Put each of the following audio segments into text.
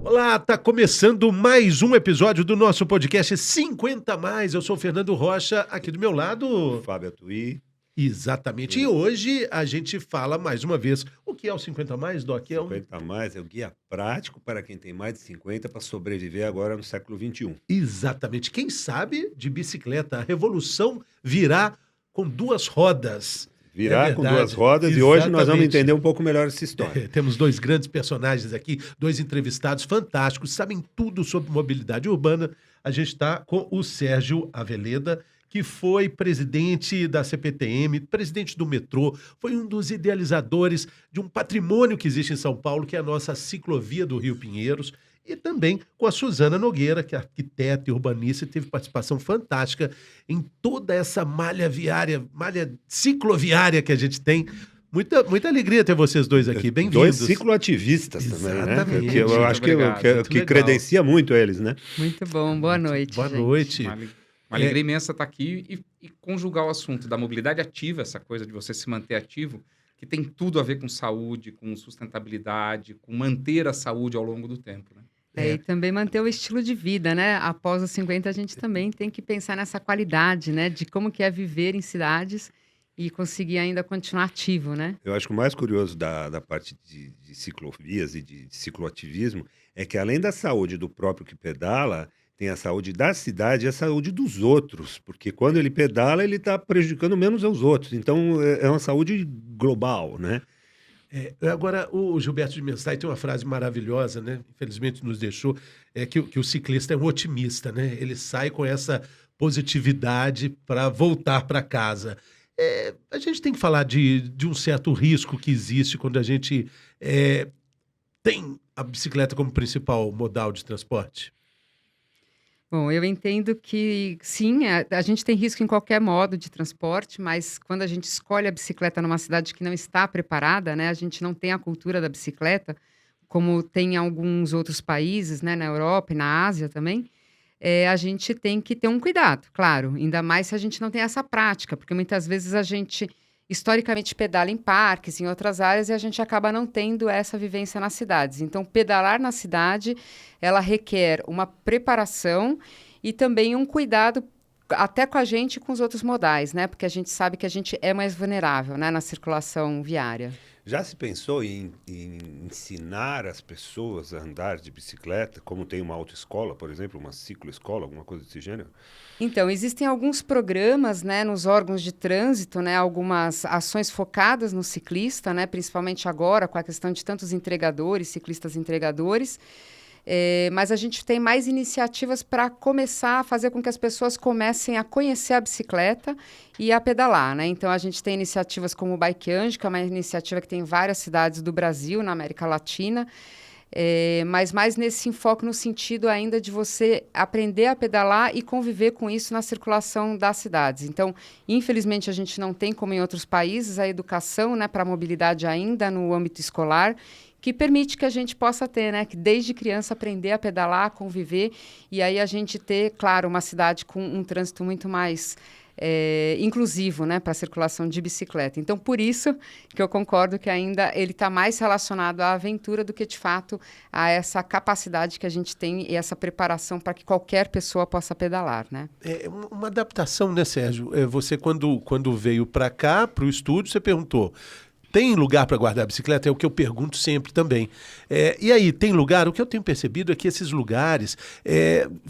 Olá, tá começando mais um episódio do nosso podcast 50 Mais. Eu sou o Fernando Rocha, aqui do meu lado. Fábio Atuí. Exatamente. E hoje a gente fala mais uma vez. O que é o 50 Mais, Doc? 50 Mais é o guia prático para quem tem mais de 50 para sobreviver agora no século XXI. Exatamente. Quem sabe de bicicleta, a revolução virá com duas rodas. Virá com duas rodas. E hoje nós vamos entender um pouco melhor essa história. Temos dois grandes personagens aqui, dois entrevistados fantásticos, sabem tudo sobre mobilidade urbana. A gente está com o Sérgio Aveleda, que foi presidente da CPTM, presidente do metrô, foi um dos idealizadores de um patrimônio que existe em São Paulo, que é a nossa ciclovia do Rio Pinheiros, e também com a Suzana Nogueira, que é arquiteta e urbanista, e teve participação fantástica em toda essa malha viária, malha cicloviária que a gente tem. Muita alegria ter vocês dois aqui, bem-vindos. Dois cicloativistas também, né? Que eu acho que credencia muito eles, né? Muito bom, boa noite. Boa gente. noite. Uma alegria imensa estar aqui e conjugar o assunto da mobilidade ativa, essa coisa de você se manter ativo, que tem tudo a ver com saúde, com sustentabilidade, com manter a saúde ao longo do tempo, né? E também manter o estilo de vida, né? Após os 50, a gente também tem que pensar nessa qualidade, né? De como que é viver em cidades e conseguir ainda continuar ativo, né? Eu acho que o mais curioso da parte de ciclovias e de cicloativismo é que, além da saúde do próprio que pedala, tem a saúde da cidade e a saúde dos outros, porque quando ele pedala, ele está prejudicando menos aos outros. Então, é uma saúde global, né? Agora, o Gilberto de Mensai tem uma frase maravilhosa, né? Infelizmente nos deixou, que o ciclista é um otimista, né? Ele sai com essa positividade para voltar para casa. A gente tem que falar de um certo risco que existe quando a gente tem a bicicleta como principal modal de transporte. Bom, eu entendo que sim, a gente tem risco em qualquer modo de transporte, mas quando a gente escolhe a bicicleta numa cidade que não está preparada, né, a gente não tem a cultura da bicicleta, como tem em alguns outros países, né, na Europa e na Ásia também, a gente tem que ter um cuidado, claro, ainda mais se a gente não tem essa prática, porque muitas vezes a gente historicamente pedala em parques, em outras áreas, e a gente acaba não tendo essa vivência nas cidades. Então, pedalar na cidade, ela requer uma preparação e também um cuidado até com a gente e com os outros modais, né? Porque a gente sabe que a gente é mais vulnerável, né, na circulação viária. Já se pensou em ensinar as pessoas a andar de bicicleta, como tem uma autoescola, por exemplo, uma cicloescola, alguma coisa desse gênero? Então, existem alguns programas, né, nos órgãos de trânsito, né, algumas ações focadas no ciclista, né, principalmente agora com a questão de tantos entregadores, ciclistas entregadores, mas a gente tem mais iniciativas para começar a fazer com que as pessoas comecem a conhecer a bicicleta e a pedalar, né? Então, a gente tem iniciativas como o Bike Anjo, que é uma iniciativa que tem em várias cidades do Brasil, na América Latina, mas mais nesse enfoque no sentido ainda de você aprender a pedalar e conviver com isso na circulação das cidades. Então, infelizmente, a gente não tem, como em outros países, a educação, né, para a mobilidade ainda no âmbito escolar, que permite que a gente possa ter, né, que desde criança aprender a pedalar, a conviver, e aí a gente ter, claro, uma cidade com um trânsito muito mais inclusivo, né, para a circulação de bicicleta. Então, por isso que eu concordo que ainda ele está mais relacionado à aventura do que, de fato, a essa capacidade que a gente tem e essa preparação para que qualquer pessoa possa pedalar, né? É uma adaptação, né, Sérgio? Você, quando veio para cá, para o estúdio, você perguntou: tem lugar para guardar a bicicleta? É o que eu pergunto sempre também. E aí, tem lugar? O que eu tenho percebido é que esses lugares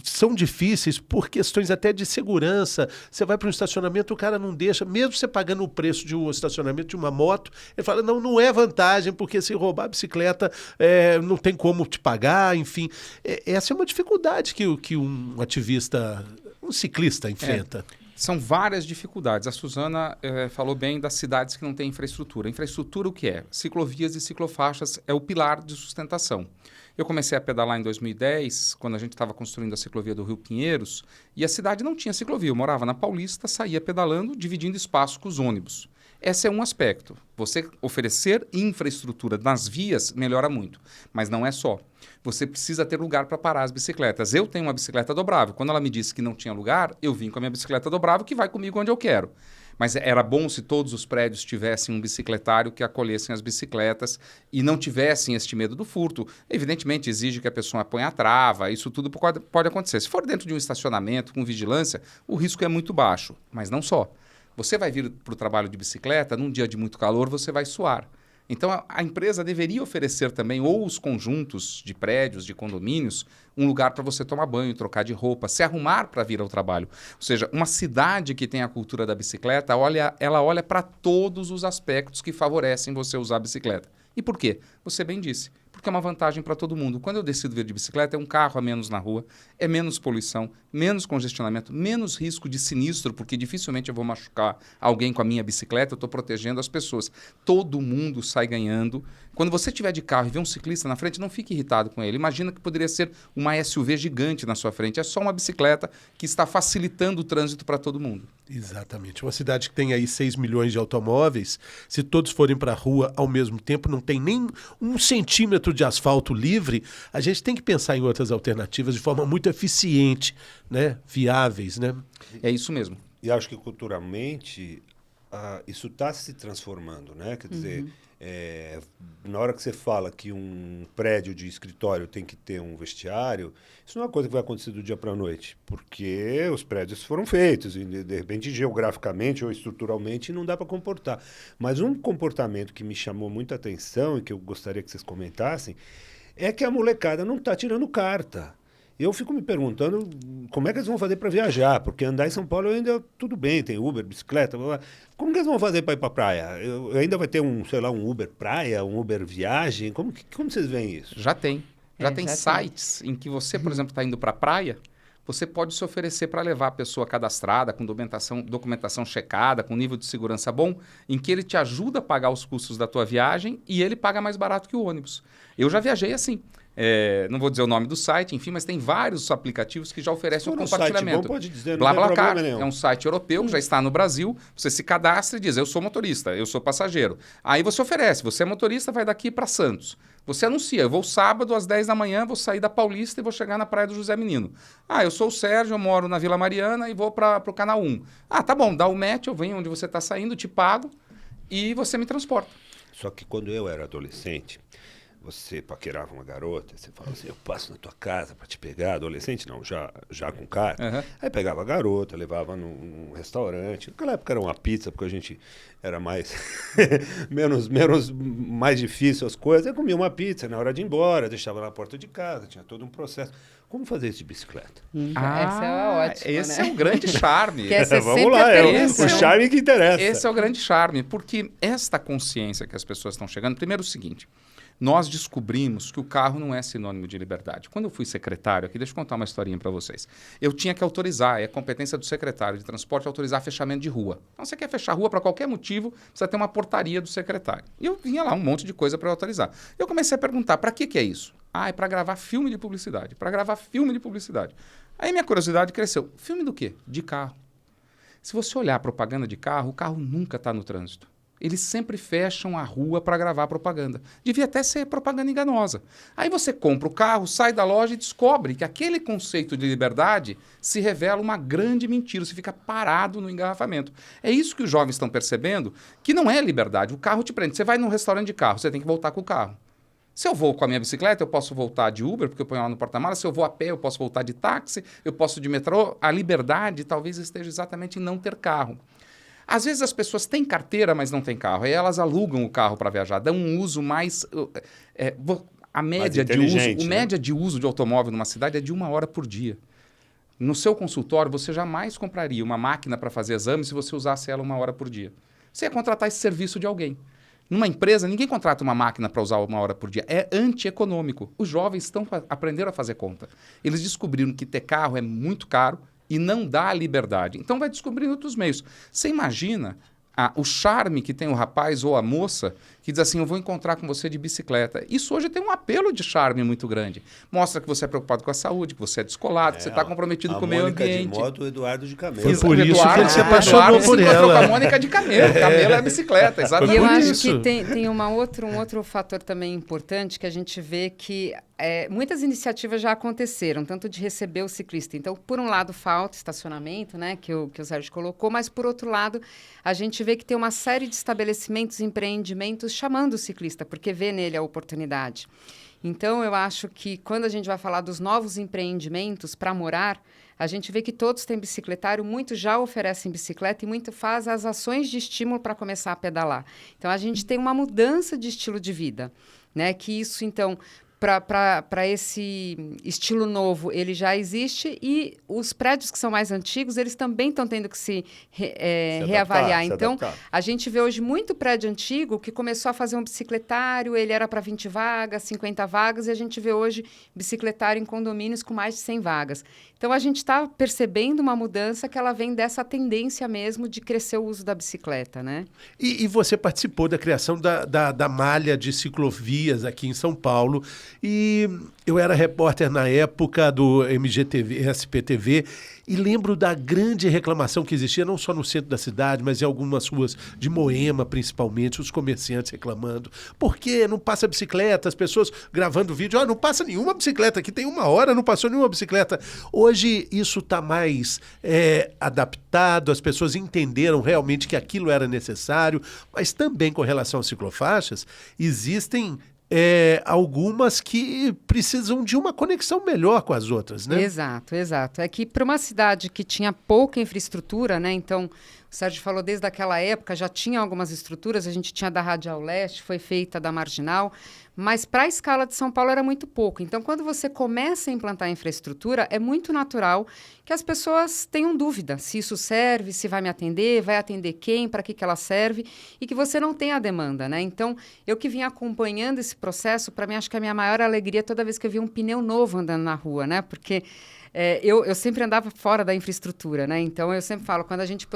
são difíceis por questões até de segurança. Você vai para um estacionamento, o cara não deixa, mesmo você pagando o preço de um estacionamento de uma moto, ele fala, não é vantagem, porque se roubar a bicicleta, não tem como te pagar, enfim. Essa é uma dificuldade que um ativista, um ciclista enfrenta. São várias dificuldades. A Suzana falou bem das cidades que não têm infraestrutura. Infraestrutura o que é? Ciclovias e ciclofaixas é o pilar de sustentação. Eu comecei a pedalar em 2010, quando a gente estava construindo a ciclovia do Rio Pinheiros, e a cidade não tinha ciclovia. Eu morava na Paulista, saía pedalando, dividindo espaço com os ônibus. Esse é um aspecto. Você oferecer infraestrutura nas vias melhora muito, mas não é só. Você precisa ter lugar para parar as bicicletas. Eu tenho uma bicicleta dobrável. Quando ela me disse que não tinha lugar, eu vim com a minha bicicleta dobrável que vai comigo onde eu quero. Mas era bom se todos os prédios tivessem um bicicletário que acolhessem as bicicletas e não tivessem este medo do furto. Evidentemente, exige que a pessoa ponha a trava, isso tudo pode acontecer. Se for dentro de um estacionamento com vigilância, o risco é muito baixo. Mas não só. Você vai vir para o trabalho de bicicleta, num dia de muito calor, você vai suar. Então, a empresa deveria oferecer também, ou os conjuntos de prédios, de condomínios, um lugar para você tomar banho, trocar de roupa, se arrumar para vir ao trabalho. Ou seja, uma cidade que tem a cultura da bicicleta, ela olha para todos os aspectos que favorecem você usar a bicicleta. E por quê? Você bem disse. Porque é uma vantagem para todo mundo. Quando eu decido vir de bicicleta, é um carro a menos na rua, é menos poluição, menos congestionamento, menos risco de sinistro, porque dificilmente eu vou machucar alguém com a minha bicicleta, eu estou protegendo as pessoas. Todo mundo sai ganhando. Quando você estiver de carro e vê um ciclista na frente, não fique irritado com ele. Imagina que poderia ser uma SUV gigante na sua frente. É só uma bicicleta que está facilitando o trânsito para todo mundo. Exatamente. Uma cidade que tem aí 6 milhões de automóveis, se todos forem para a rua ao mesmo tempo, não tem nem 1 centímetro de asfalto livre, a gente tem que pensar em outras alternativas de forma muito eficiente, né? Viáveis, né? É isso mesmo. E acho que culturalmente isso está se transformando, né? Quer dizer, na hora que você fala que um prédio de escritório tem que ter um vestiário, isso não é uma coisa que vai acontecer do dia para a noite, porque os prédios foram feitos e, de repente, geograficamente ou estruturalmente, não dá para comportar. Mas um comportamento que me chamou muita atenção e que eu gostaria que vocês comentassem é que a molecada não está tirando carta. Eu fico me perguntando como é que eles vão fazer para viajar, porque andar em São Paulo ainda tudo bem, tem Uber, bicicleta, blá, blá. Como que eles vão fazer para ir para a praia? Ainda vai ter um Uber praia, um Uber viagem? Como vocês veem isso? Já tem. Já tem sites em que você, por exemplo, está indo para a praia, você pode se oferecer para levar a pessoa cadastrada, com documentação checada, com nível de segurança bom, em que ele te ajuda a pagar os custos da tua viagem e ele paga mais barato que o ônibus. Eu já viajei assim. Não vou dizer o nome do site, enfim, mas tem vários aplicativos que já oferecem o compartilhamento. Site bom, pode dizer, não BlaBlaCar tem problema nenhum. É um site europeu que já está no Brasil. Você se cadastra e diz, eu sou motorista, eu sou passageiro. Aí você oferece, você é motorista, vai daqui para Santos. Você anuncia, eu vou sábado às 10 da manhã, vou sair da Paulista e vou chegar na Praia do José Menino. Eu sou o Sérgio, eu moro na Vila Mariana e vou para o Canal 1. Tá bom, dá o match, eu venho onde você está saindo, te pago e você me transporta. Só que quando eu era adolescente, você paquerava uma garota, você falava assim, eu passo na tua casa para te pegar, adolescente não, já com cara. Uhum. Aí pegava a garota, levava num restaurante. Naquela época era uma pizza, porque a gente era mais mais difícil as coisas. Eu comia uma pizza na hora de ir embora, deixava na porta de casa, tinha todo um processo. Como fazer isso de bicicleta? Essa é ótima, esse né? é o grande charme. Vamos lá, o charme que interessa. Esse é o grande charme, porque esta consciência que as pessoas estão chegando, primeiro é o seguinte, nós descobrimos que o carro não é sinônimo de liberdade. Quando eu fui secretário aqui, deixa eu contar uma historinha para vocês. Eu tinha que autorizar, é competência do secretário de transporte autorizar fechamento de rua. Então, você quer fechar a rua para qualquer motivo, precisa ter uma portaria do secretário. E eu vinha lá um monte de coisa para autorizar. Eu comecei a perguntar, para que é isso? É para gravar filme de publicidade. Para gravar filme de publicidade. Aí minha curiosidade cresceu. Filme do quê? De carro. Se você olhar a propaganda de carro, o carro nunca está no trânsito. Eles sempre fecham a rua para gravar propaganda. Devia até ser propaganda enganosa. Aí você compra o carro, sai da loja e descobre que aquele conceito de liberdade se revela uma grande mentira. Você fica parado no engarrafamento. É isso que os jovens estão percebendo, que não é liberdade. O carro te prende. Você vai num restaurante de carro, você tem que voltar com o carro. Se eu vou com a minha bicicleta, eu posso voltar de Uber, porque eu ponho lá no porta-malas. Se eu vou a pé, eu posso voltar de táxi, eu posso de metrô. A liberdade talvez esteja exatamente em não ter carro. Às vezes as pessoas têm carteira, mas não têm carro. Aí elas alugam o carro para viajar, dão um uso mais... a média de uso, né? média de uso de automóvel numa cidade é de 1 hora por dia. No seu consultório, você jamais compraria uma máquina para fazer exame se você usasse ela 1 hora por dia. Você ia contratar esse serviço de alguém. Numa empresa, ninguém contrata uma máquina para usar 1 hora por dia. É antieconômico. Os jovens aprenderam a fazer conta. Eles descobriram que ter carro é muito caro e não dá liberdade. Então vai descobrindo outros meios. Você imagina o charme que tem o rapaz ou a moça que diz assim, eu vou encontrar com você de bicicleta. Isso hoje tem um apelo de charme muito grande. Mostra que você é preocupado com a saúde, que você é descolado, que você está comprometido com o meio ambiente. De moto, o Eduardo de camelo. Foi por isso que ele se apaixonou por ela. Com a Mônica de camelo. Camelo é a bicicleta, exatamente. E eu acho que tem um outro fator também importante que a gente vê que muitas iniciativas já aconteceram, tanto de receber o ciclista. Então, por um lado, falta estacionamento, né, que o Sérgio colocou, mas, por outro lado, a gente vê que tem uma série de estabelecimentos e empreendimentos chamando o ciclista, porque vê nele a oportunidade. Então, eu acho que quando a gente vai falar dos novos empreendimentos para morar, a gente vê que todos têm bicicletário, muitos já oferecem bicicleta e muito faz as ações de estímulo para começar a pedalar. Então, a gente tem uma mudança de estilo de vida, né, que isso, então... Para esse estilo novo, ele já existe e os prédios que são mais antigos, eles também estão tendo que se reavaliar. Então, a gente vê hoje muito prédio antigo que começou a fazer um bicicletário, ele era para 20 vagas, 50 vagas, e a gente vê hoje bicicletário em condomínios com mais de 100 vagas. Então, a gente está percebendo uma mudança que ela vem dessa tendência mesmo de crescer o uso da bicicleta, né? E você participou da criação da malha de ciclovias aqui em São Paulo. E eu era repórter na época do MGTV, SPTV, e lembro da grande reclamação que existia, não só no centro da cidade, mas em algumas ruas de Moema, principalmente, os comerciantes reclamando. Por que não passa bicicleta? As pessoas gravando vídeo, não passa nenhuma bicicleta, aqui tem 1 hora, não passou nenhuma bicicleta. Hoje isso está mais adaptado, as pessoas entenderam realmente que aquilo era necessário, mas também com relação às ciclofaixas, existem... algumas que precisam de uma conexão melhor com as outras, né? Exato. É que para uma cidade que tinha pouca infraestrutura, né? Então, o Sérgio falou desde aquela época, já tinha algumas estruturas, a gente tinha da Radial Leste, foi feita da Marginal, mas para a escala de São Paulo era muito pouco. Então, quando você começa a implantar a infraestrutura, é muito natural que as pessoas tenham dúvida se isso serve, se vai me atender, vai atender quem, para que ela serve, e que você não tenha a demanda, né? Então, eu que vim acompanhando esse processo, para mim, acho que a minha maior alegria toda vez que eu vi um pneu novo andando na rua, né? Porque... eu sempre andava fora da infraestrutura, né? Então, eu sempre falo, quando a gente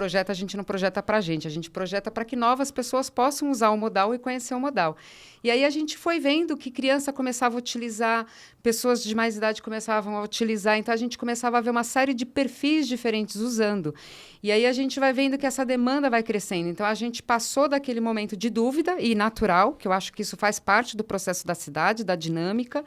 não projeta para a gente projeta para que novas pessoas possam usar o modal e conhecer o modal. E aí a gente foi vendo que criança começava a utilizar, pessoas de mais idade começavam a utilizar, então a gente começava a ver uma série de perfis diferentes usando. E aí a gente vai vendo que essa demanda vai crescendo. Então, a gente passou daquele momento de dúvida e natural, que eu acho que isso faz parte do processo da cidade, da dinâmica,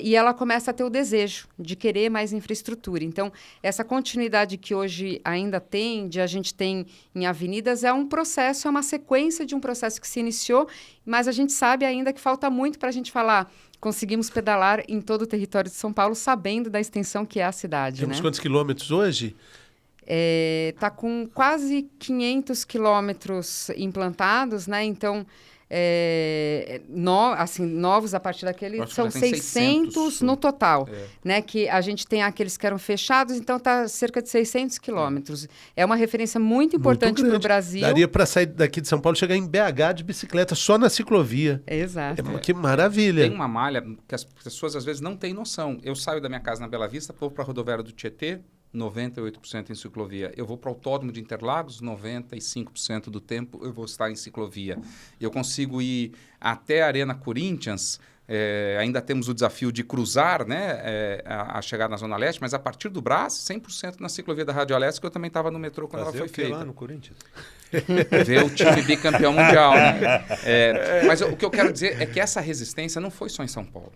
e ela começa a ter o desejo de querer mais infraestrutura. Então, essa continuidade que hoje ainda tem, a gente tem em avenidas, é um processo, é uma sequência de um processo que se iniciou, mas a gente sabe ainda que falta muito para a gente falar, conseguimos pedalar em todo o território de São Paulo, sabendo da extensão que é a cidade. Temos né? quantos quilômetros hoje? Está com quase 500 quilômetros implantados, né? Então... novos a partir daquele são 600 no total, né? Que a gente tem aqueles que eram fechados, então está cerca de 600 quilômetros. É uma referência muito importante para o Brasil. Daria para sair daqui de São Paulo e chegar em BH de bicicleta só na ciclovia. Exato. Que maravilha. Tem uma malha que as pessoas às vezes não têm noção. Eu saio da minha casa na Bela Vista, vou para a rodoviária do Tietê, 98% em ciclovia. Eu vou para o Autódromo de Interlagos, 95% do tempo eu vou estar em ciclovia. Eu consigo ir até a Arena Corinthians, ainda temos o desafio de cruzar, né, a chegar na Zona Leste, mas a partir do Brás, 100% na ciclovia da Radial Leste, que eu também estava no metrô quando ela foi feita. Lá no Corinthians? Ver o time bicampeão mundial. Né? Mas o que eu quero dizer é que essa resistência não foi só em São Paulo.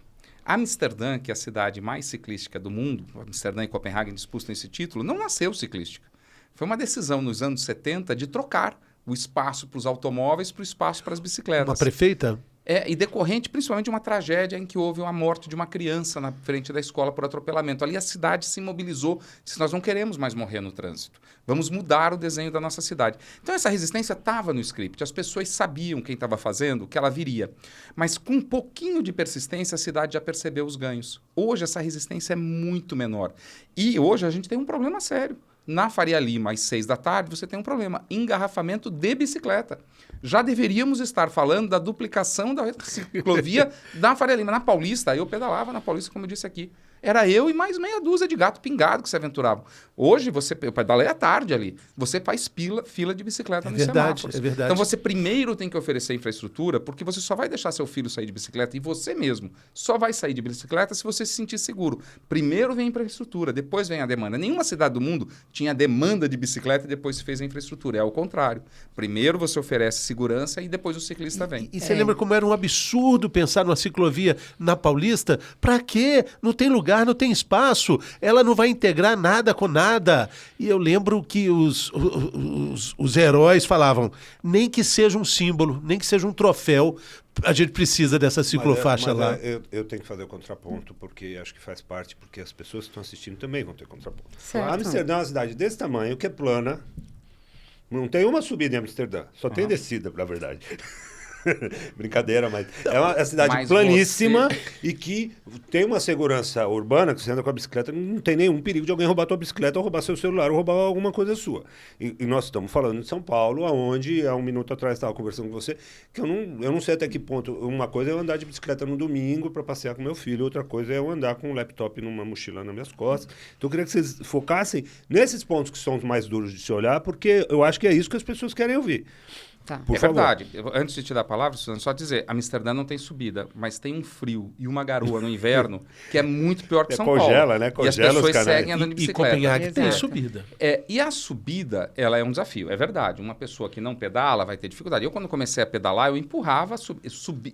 Amsterdã, que é a cidade mais ciclística do mundo, Amsterdã e Copenhague disputam esse título, não nasceu ciclística. Foi uma decisão nos anos 70 de trocar o espaço para os automóveis para o espaço para as bicicletas. Uma prefeita? E decorrente principalmente de uma tragédia em que houve a morte de uma criança na frente da escola por atropelamento. Ali a cidade se mobilizou, disse, nós não queremos mais morrer no trânsito. Vamos mudar o desenho da nossa cidade. Então essa resistência estava no script, as pessoas sabiam quem estava fazendo, que ela viria. Mas com um pouquinho de persistência a cidade já percebeu os ganhos. Hoje essa resistência é muito menor. E hoje a gente tem um problema sério. Na Faria Lima, às 6 da tarde, você tem um problema, engarrafamento de bicicleta. Já deveríamos estar falando da duplicação da ciclovia da Faria Lima. Na Paulista, eu pedalava na Paulista, como eu disse aqui. Era eu e mais meia dúzia de gato pingado que se aventuravam. Hoje, eu pedalei à tarde ali. Você faz fila de bicicleta nos semáforos. É verdade. Então, você primeiro tem que oferecer infraestrutura, porque você só vai deixar seu filho sair de bicicleta e você mesmo só vai sair de bicicleta se você se sentir seguro. Primeiro vem a infraestrutura, depois vem a demanda. Nenhuma cidade do mundo tinha demanda de bicicleta e depois se fez a infraestrutura. É o contrário. Primeiro você oferece segurança e depois o ciclista vem. E você lembra como era um absurdo pensar numa ciclovia na Paulista? Pra quê? Não tem lugar, não tem espaço. Ela não vai integrar nada com nada. E eu lembro que os heróis falavam, nem que seja um símbolo, nem que seja um troféu, a gente precisa dessa ciclofaixa lá. Eu tenho que fazer o contraponto, porque acho que faz parte, porque as pessoas que estão assistindo também vão ter contraponto. Certo. Amsterdã é uma cidade desse tamanho, que é plana. Não tem uma subida em Amsterdã, só tem descida, na verdade. Brincadeira, mas é uma cidade planíssima e que tem uma segurança urbana, que você anda com a bicicleta, não tem nenhum perigo de alguém roubar tua bicicleta ou roubar seu celular ou roubar alguma coisa sua. E nós estamos falando de São Paulo, onde há um minuto atrás estava conversando com você, que eu não sei até que ponto. Uma coisa é eu andar de bicicleta no domingo para passear com meu filho, outra coisa é eu andar com um laptop numa mochila nas minhas costas. Então eu queria que vocês focassem nesses pontos que são os mais duros de se olhar, porque eu acho que é isso que as pessoas querem ouvir. Tá. Por favor. Verdade. Antes de te dar a palavra, Suzano, só dizer, Amsterdã não tem subida, mas tem um frio e uma garoa no inverno que é muito pior que São Paulo. Congela, né? E as pessoas seguem andando de E bicicleta. Copenhague tem Exato. subida. E a subida, ela é um desafio, é verdade. Uma pessoa que não pedala vai ter dificuldade. Eu, quando comecei a pedalar, eu empurrava,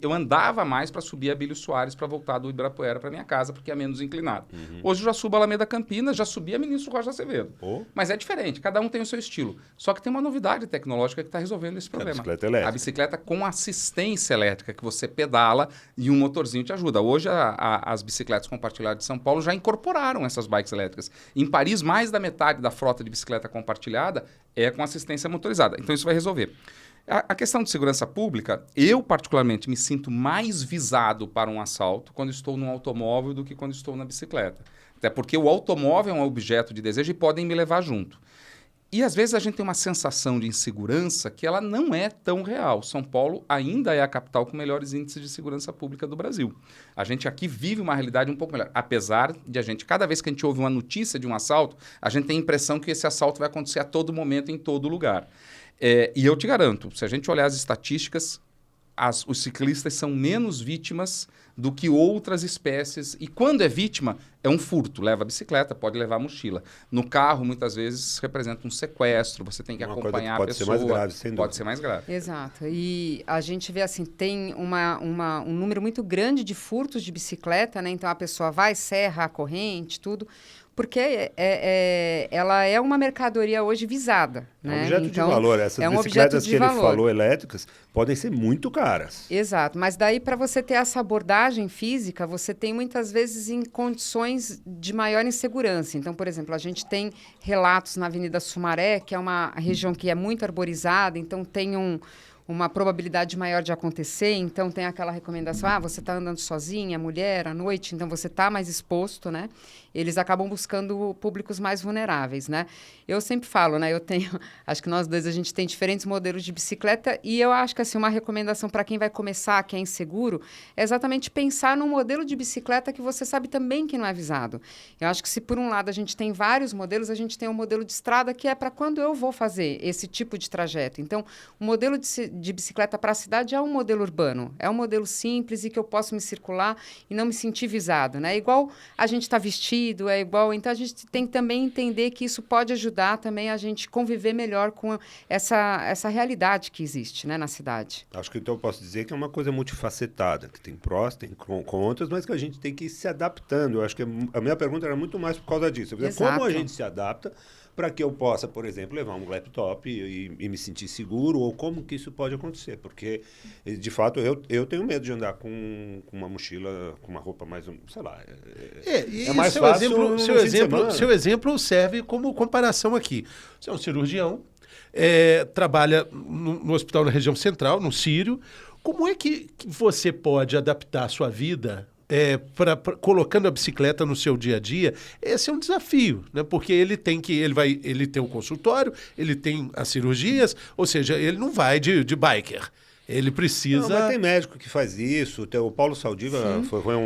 eu andava mais para subir a Bílio Soares para voltar do Ibirapuera para minha casa, porque é menos inclinado. Hoje eu já subo a Alameda Campinas, já subi a Ministro Rocha Azevedo. Mas é diferente, cada um tem o seu estilo. Só que tem uma novidade tecnológica que está resolvendo esse problema. A bicicleta elétrica. Bicicleta com assistência elétrica, que você pedala e um motorzinho te ajuda. Hoje, as bicicletas compartilhadas de São Paulo já incorporaram essas bikes elétricas. Em Paris, mais da metade da frota de bicicleta compartilhada é com assistência motorizada. Então, isso vai resolver. A questão de segurança pública, eu particularmente me sinto mais visado para um assalto quando estou num automóvel do que quando estou na bicicleta. Até porque o automóvel é um objeto de desejo e podem me levar junto. E às vezes a gente tem uma sensação de insegurança que ela não é tão real. São Paulo ainda é a capital com melhores índices de segurança pública do Brasil. A gente aqui vive uma realidade um pouco melhor. Apesar de cada vez que a gente ouve uma notícia de um assalto, a gente tem a impressão que esse assalto vai acontecer a todo momento, em todo lugar. E eu te garanto, se a gente olhar as estatísticas, os ciclistas são menos vítimas do que outras espécies. E quando é vítima, é um furto. Leva a bicicleta, pode levar a mochila. No carro, muitas vezes, representa um sequestro. Você tem que acompanhar a pessoa. Pode ser mais grave, sem dúvida. Pode ser mais grave. Exato. E a gente vê assim, tem um número muito grande de furtos de bicicleta, né? Então, a pessoa vai, serra a corrente, tudo, porque ela é uma mercadoria hoje visada. É um né? objeto então, de valor. Essas bicicletas que ele falou, elétricas, podem ser muito caras. Exato. Mas daí, para você ter essa abordagem física, você tem muitas vezes em condições de maior insegurança. Então, por exemplo, a gente tem relatos na Avenida Sumaré, que é uma região que é muito arborizada, então tem uma probabilidade maior de acontecer, então tem aquela recomendação, você está andando sozinha, mulher, à noite, então você está mais exposto, né? Eles acabam buscando públicos mais vulneráveis, né? Eu sempre falo, né? Acho que nós dois, a gente tem diferentes modelos de bicicleta e eu acho que, assim, uma recomendação para quem vai começar, que é inseguro, é exatamente pensar num modelo de bicicleta que você sabe também que não é avisado. Eu acho que se, por um lado, a gente tem vários modelos, a gente tem um modelo de estrada que é para quando eu vou fazer esse tipo de trajeto. Então, o modelo de bicicleta para a cidade é um modelo urbano, é um modelo simples e que eu posso me circular e não me sentir visado, né? Igual a gente está vestido, é igual... Então, a gente tem que também entender que isso pode ajudar também a gente conviver melhor com essa realidade que existe, né, na cidade. Acho que então eu posso dizer que é uma coisa multifacetada, que tem prós, tem contras, mas que a gente tem que ir se adaptando. Eu acho que a minha pergunta era muito mais por causa disso. Como a gente se adapta para que eu possa, por exemplo, levar um laptop e me sentir seguro, ou como que isso pode acontecer? Porque, de fato, eu tenho medo de andar com uma mochila, com uma roupa mais, sei lá... É mais seu fácil seu exemplo serve como comparação aqui. Você é um cirurgião, trabalha no hospital na região central, no Sírio. Como é que você pode adaptar a sua vida colocando a bicicleta no seu dia a dia? Esse é um desafio, né? Porque ele tem um consultório, ele tem as cirurgias, ou seja, ele não vai de biker. Ele precisa... Não, mas tem médico que faz isso. O Paulo Saldiva foi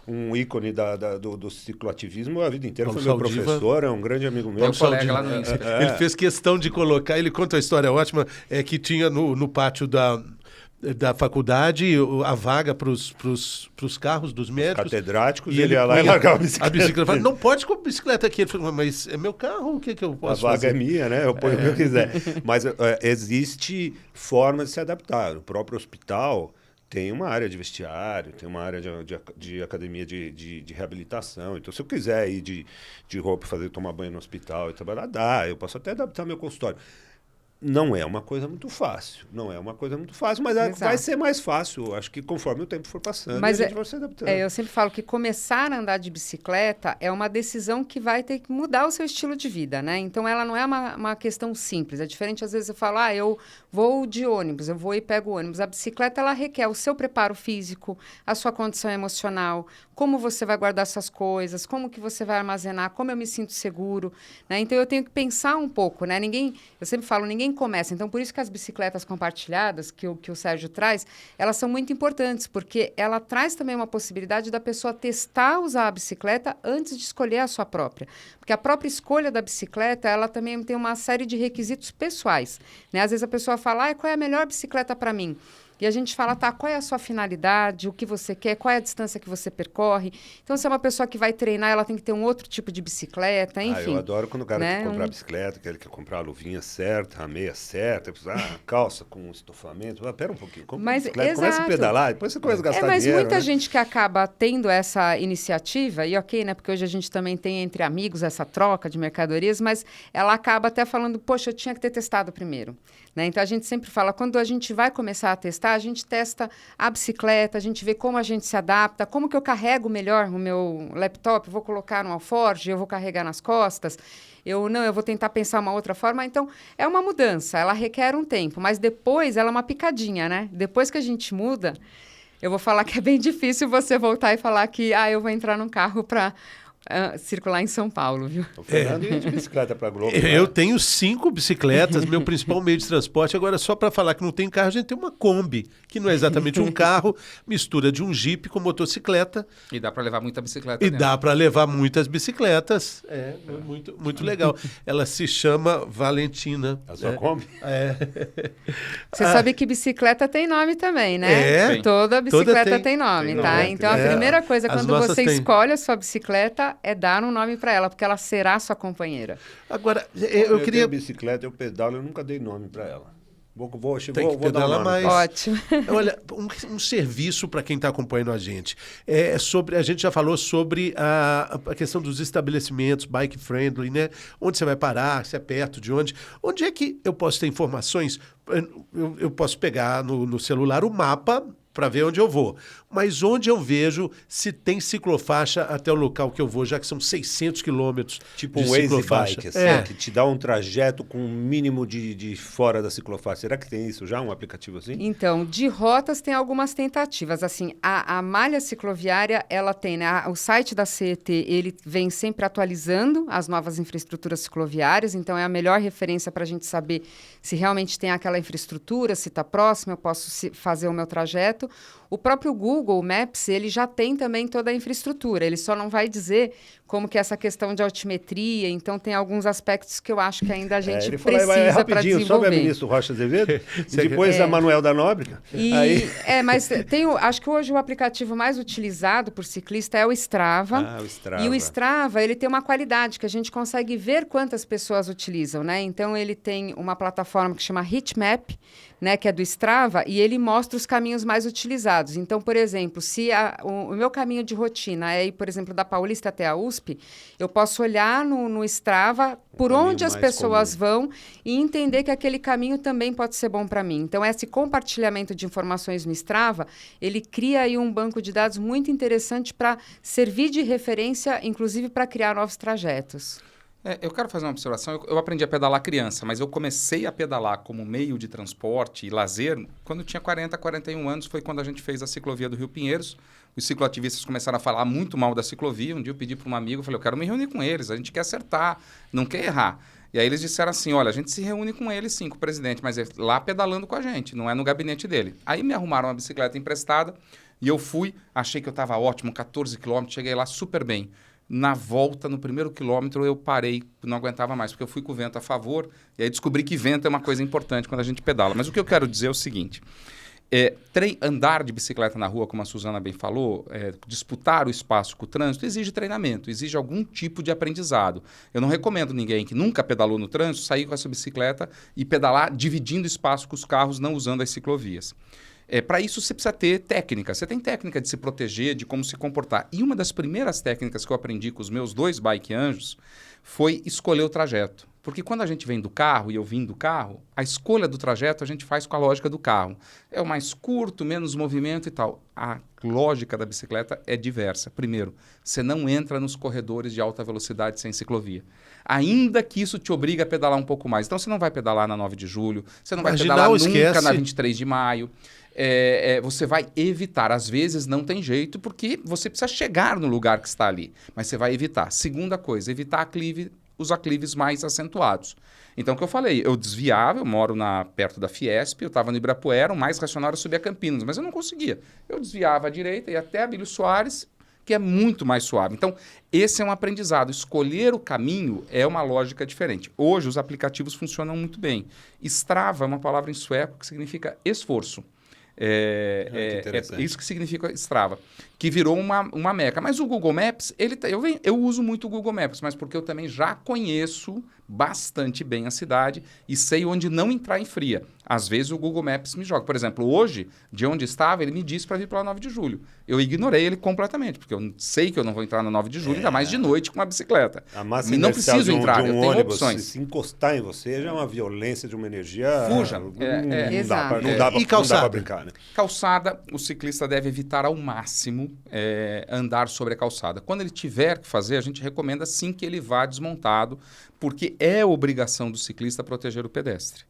um ícone do cicloativismo a vida inteira. Paulo foi meu Saldiva, professor, é um grande amigo meu. Meu colega lá no INSPER. Ele fez questão de colocar, ele conta a história ótima, que tinha no pátio da faculdade a vaga para os carros dos médicos. Catedráticos, E ele ia lá e largava a A bicicleta. bicicleta fala, não pode com a bicicleta aqui. Ele falou, mas é meu carro, o que eu A posso vaga fazer? é minha, né? Eu ponho o que eu quiser. Mas existe forma de se adaptar. O próprio hospital tem uma área de vestiário, tem uma área de academia de reabilitação. Então, se eu quiser ir de roupa, tomar banho no hospital e trabalhar, dá. Eu posso até adaptar meu consultório. Não é uma coisa muito fácil. Mas vai ser mais fácil. Acho que conforme o tempo for passando, a gente vai se adaptando. Eu sempre falo que começar a andar de bicicleta é uma decisão que vai ter que mudar o seu estilo de vida, né? Então, ela não é uma questão simples. É diferente, às vezes, eu falo, eu vou de ônibus, eu vou e pego o ônibus. A bicicleta, ela requer o seu preparo físico, a sua condição emocional, como você vai guardar suas coisas, como que você vai armazenar, como eu me sinto seguro, né? Então, eu tenho que pensar um pouco, né? Eu sempre falo, ninguém começa. Então, por isso que as bicicletas compartilhadas, que o Sérgio traz, elas são muito importantes, porque ela traz também uma possibilidade da pessoa testar usar a bicicleta antes de escolher a sua própria. Porque a própria escolha da bicicleta, ela também tem uma série de requisitos pessoais, né? Às vezes a pessoa fala, qual é a melhor bicicleta para mim? E a gente fala, qual é a sua finalidade, o que você quer, qual é a distância que você percorre. Então, se é uma pessoa que vai treinar, ela tem que ter um outro tipo de bicicleta, enfim. Eu adoro quando o cara quer comprar bicicleta, que ele quer comprar a luvinha certa, a meia certa, calça com estofamento. Pera um pouquinho, compra bicicleta, começa a pedalar, depois você começa a gastar mas dinheiro. Muita né? gente que acaba tendo essa iniciativa, e né, porque hoje a gente também tem entre amigos essa troca de mercadorias, mas ela acaba até falando, poxa, eu tinha que ter testado primeiro. Né? Então, a gente sempre fala, quando a gente vai começar a testar, a gente testa a bicicleta, a gente vê como a gente se adapta, como que eu carrego melhor o meu laptop, vou colocar no alforge, eu vou carregar nas costas, eu vou tentar pensar uma outra forma. Então, é uma mudança, ela requer um tempo, mas depois ela é uma picadinha, né? Depois que a gente muda, eu vou falar que é bem difícil você voltar e falar que, eu vou entrar num carro para... circular em São Paulo, viu? O Fernando ia de bicicleta para Globo. Eu tenho 5 bicicletas, meu principal meio de transporte. Agora, só para falar que não tem carro, a gente tem uma Kombi, que não é exatamente um carro, mistura de um Jeep com motocicleta. E dá para levar muita bicicleta. E dá para levar muitas bicicletas. Muito, muito legal. Ela se chama Valentina. A sua Kombi? Você sabe que bicicleta tem nome também, né? Toda bicicleta tem nome, tá? Então, a primeira coisa, quando você escolhe a sua bicicleta, é dar um nome para ela, porque ela será sua companheira. Agora, eu queria... tenho bicicleta, eu pedalo, eu nunca dei nome para ela. Vou pedalar dar um mais. Ótimo. Olha, um serviço para quem está acompanhando a gente. A gente já falou sobre a questão dos estabelecimentos bike friendly, né? Onde você vai parar, se é perto de onde. Onde é que eu posso ter informações? Eu posso pegar no celular o mapa para ver onde eu vou. Mas onde eu vejo se tem ciclofaixa até o local que eu vou, já que são 600 quilômetros tipo de um Waze ciclofaixa. Bike, assim, que te dá um trajeto com um mínimo de fora da ciclofaixa. Será que tem isso já, um aplicativo assim? Então, de rotas tem algumas tentativas. Assim, a malha cicloviária, ela tem, né? O site da CET, ele vem sempre atualizando as novas infraestruturas cicloviárias, então é a melhor referência para a gente saber se realmente tem aquela infraestrutura, se está próximo, eu posso fazer o meu trajeto. O próprio Google Maps, ele já tem também toda a infraestrutura, ele só não vai dizer como que é essa questão de altimetria, então tem alguns aspectos que eu acho que ainda a gente precisa para desenvolver. Sobe a ministro Rocha Azevedo, e depois a Manuel da Nóbrega. Mas acho que hoje o aplicativo mais utilizado por ciclista é o Strava. O Strava. E o Strava, ele tem uma qualidade que a gente consegue ver quantas pessoas utilizam, né? Então, ele tem uma plataforma que chama Heatmap, né, que é do Strava, e ele mostra os caminhos mais utilizados. Então, por exemplo, se o meu caminho de rotina é ir, por exemplo, da Paulista até a USP, eu posso olhar no Strava por onde as pessoas vão e entender que aquele caminho também pode ser bom para mim. Então, esse compartilhamento de informações no Strava, ele cria aí um banco de dados muito interessante para servir de referência, inclusive para criar novos trajetos. Eu quero fazer uma observação. Eu aprendi a pedalar criança, mas eu comecei a pedalar como meio de transporte e lazer quando eu tinha 40, 41 anos. Foi quando a gente fez a ciclovia do Rio Pinheiros. Os cicloativistas começaram a falar muito mal da ciclovia. Um dia eu pedi para um amigo, falei, eu quero me reunir com eles, a gente quer acertar, não quer errar. E aí eles disseram assim, olha, a gente se reúne com ele sim, com o presidente, mas é lá pedalando com a gente, não é no gabinete dele. Aí me arrumaram uma bicicleta emprestada e eu fui, achei que eu estava ótimo, 14 quilômetros, cheguei lá super bem. Na volta, no primeiro quilômetro, eu parei, não aguentava mais, porque eu fui com o vento a favor, e aí descobri que vento é uma coisa importante quando a gente pedala. Mas o que eu quero dizer é o seguinte, andar de bicicleta na rua, como a Suzana bem falou, disputar o espaço com o trânsito, exige treinamento, exige algum tipo de aprendizado. Eu não recomendo ninguém que nunca pedalou no trânsito sair com essa bicicleta e pedalar dividindo espaço com os carros, não usando as ciclovias. Para isso você precisa ter técnica. Você tem técnica de se proteger, de como se comportar. E uma das primeiras técnicas que eu aprendi com os meus 2 bike anjos foi escolher o trajeto. Porque quando a gente vem do carro e eu vim do carro, a escolha do trajeto a gente faz com a lógica do carro. É o mais curto, menos movimento e tal. A lógica da bicicleta é diversa. Primeiro, você não entra nos corredores de alta velocidade sem ciclovia. Ainda que isso te obrigue a pedalar um pouco mais. Então você não vai pedalar na 9 de julho, você não vai pedalar nunca na 23 de maio. Você vai evitar. Às vezes não tem jeito, porque você precisa chegar no lugar que está ali. Mas você vai evitar. Segunda coisa, evitar os aclives mais acentuados. Então, o que eu falei, eu desviava, eu moro perto da Fiesp, eu estava no Ibirapuera, o mais racional era subir a Campinas, mas eu não conseguia. Eu desviava à direita e até Abílio Soares, que é muito mais suave. Então, esse é um aprendizado. Escolher o caminho é uma lógica diferente. Hoje, os aplicativos funcionam muito bem. Strava é uma palavra em sueco que significa esforço. É isso que significa Strava, que virou uma meca. Mas o Google Maps, eu uso muito o Google Maps, mas porque eu também já conheço bastante bem a cidade e sei onde não entrar em fria. Às vezes o Google Maps me joga. Por exemplo, hoje, de onde estava, ele me disse para vir para a 9 de julho. Eu ignorei ele completamente, porque eu sei que eu não vou entrar na 9 de julho, ainda mais de noite com uma bicicleta. A massa não preciso entrar, eu tenho ônibus, opções. Se encostar em você já é uma violência de uma energia... Fuja. Não dá para brincar, né? Calçada, o ciclista deve evitar ao máximo andar sobre a calçada. Quando ele tiver que fazer, a gente recomenda sim que ele vá desmontado, porque é obrigação do ciclista proteger o pedestre.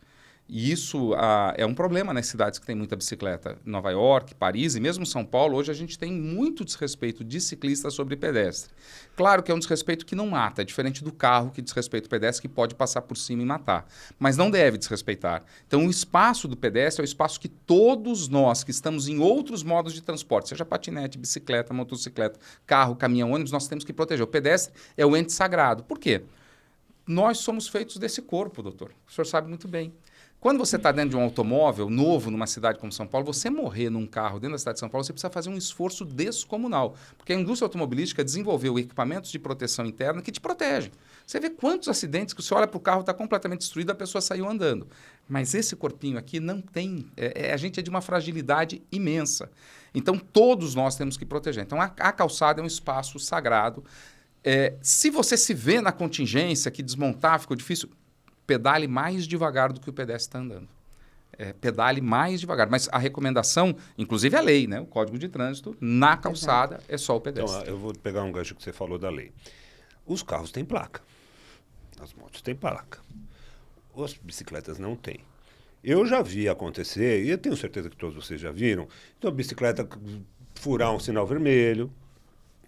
E isso é um problema nas cidades que tem muita bicicleta. Nova York, Paris e mesmo São Paulo, hoje a gente tem muito desrespeito de ciclista sobre pedestre. Claro que é um desrespeito que não mata, é diferente do carro que desrespeita o pedestre, que pode passar por cima e matar. Mas não deve desrespeitar. Então o espaço do pedestre é o espaço que todos nós que estamos em outros modos de transporte, seja patinete, bicicleta, motocicleta, carro, caminhão, ônibus, nós temos que proteger. O pedestre é o ente sagrado. Por quê? Nós somos feitos desse corpo, doutor. O senhor sabe muito bem. Quando você está dentro de um automóvel novo numa cidade como São Paulo, você morrer num carro dentro da cidade de São Paulo, você precisa fazer um esforço descomunal. Porque a indústria automobilística desenvolveu equipamentos de proteção interna que te protegem. Você vê quantos acidentes que você olha para o carro, está completamente destruído, a pessoa saiu andando. Mas esse corpinho aqui não tem. A gente é de uma fragilidade imensa. Então, todos nós temos que proteger. Então, a calçada é um espaço sagrado. Se você se vê na contingência que desmontar ficou difícil, pedale mais devagar do que o pedestre está andando. Pedale mais devagar. Mas a recomendação, inclusive a lei, né? O Código de Trânsito, na calçada é só o pedestre. Então, eu vou pegar um gancho que você falou da lei. Os carros têm placa. As motos têm placa. As bicicletas não têm. Eu já vi acontecer, e eu tenho certeza que todos vocês já viram, então a bicicleta furar um sinal vermelho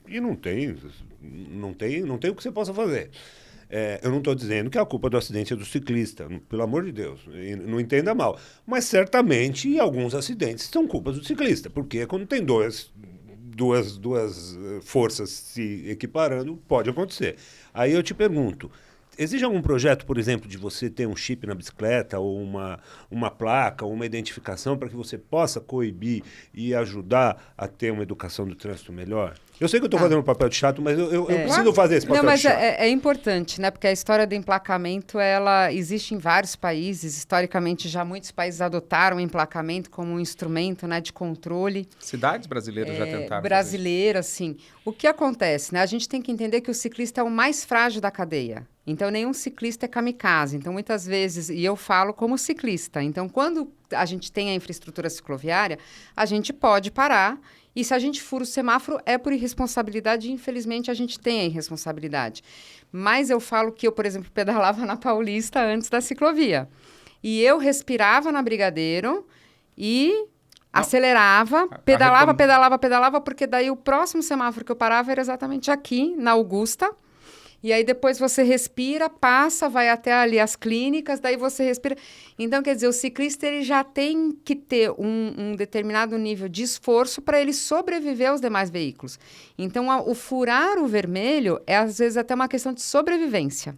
e não tem o que você possa fazer. Eu não estou dizendo que a culpa do acidente é do ciclista, pelo amor de Deus, não entenda mal. Mas certamente alguns acidentes são culpa do ciclista, porque quando tem duas forças se equiparando, pode acontecer. Aí eu te pergunto, existe algum projeto, por exemplo, de você ter um chip na bicicleta ou uma placa ou uma identificação para que você possa coibir e ajudar a ter uma educação do trânsito melhor? Eu sei que eu estou fazendo um papel de chato, mas eu preciso fazer esse papel de chato. É importante, né? Porque a história do emplacamento, ela existe em vários países. Historicamente, já muitos países adotaram o emplacamento como um instrumento, né, de controle. Cidades brasileiras já tentaram. Brasileiras, sim. O que acontece, né? A gente tem que entender que o ciclista é o mais frágil da cadeia. Então, nenhum ciclista é kamikaze. Então, muitas vezes, e eu falo como ciclista. Então, quando a gente tem a infraestrutura cicloviária, a gente pode parar. E se a gente fura o semáforo, é por irresponsabilidade, e infelizmente a gente tem a irresponsabilidade. Mas eu falo que eu, por exemplo, pedalava na Paulista antes da ciclovia. E eu respirava na Brigadeiro e acelerava, pedalava, porque daí o próximo semáforo que eu parava era exatamente aqui, na Augusta. E aí depois você respira, passa, vai até ali as clínicas, daí você respira. Então, quer dizer, o ciclista ele já tem que ter um determinado nível de esforço para ele sobreviver aos demais veículos. Então, o furar o vermelho é, às vezes, até uma questão de sobrevivência.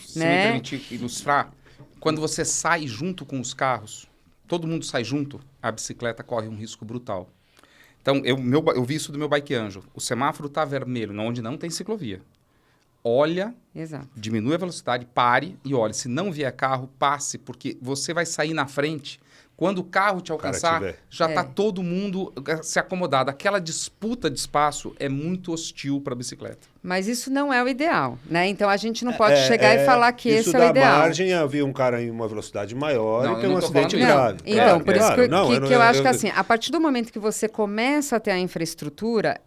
Se né? me permitir ilustrar, quando você sai junto com os carros, todo mundo sai junto, a bicicleta corre um risco brutal. Então, eu vi isso do meu Bike Anjo. O semáforo está vermelho, onde não tem ciclovia. Olha, Exato. diminui a velocidade, pare e olhe. Se não vier carro, passe, porque você vai sair na frente. Quando o carro te alcançar, já está todo mundo se acomodado. Aquela disputa de espaço é muito hostil para a bicicleta. Mas isso não é o ideal, né? Então a gente não pode chegar e falar que esse é o ideal. Isso dá margem a vir um cara em uma velocidade maior e ter um acidente grave. Então, por isso que eu acho que assim, a partir do momento que você começa a ter a infraestrutura,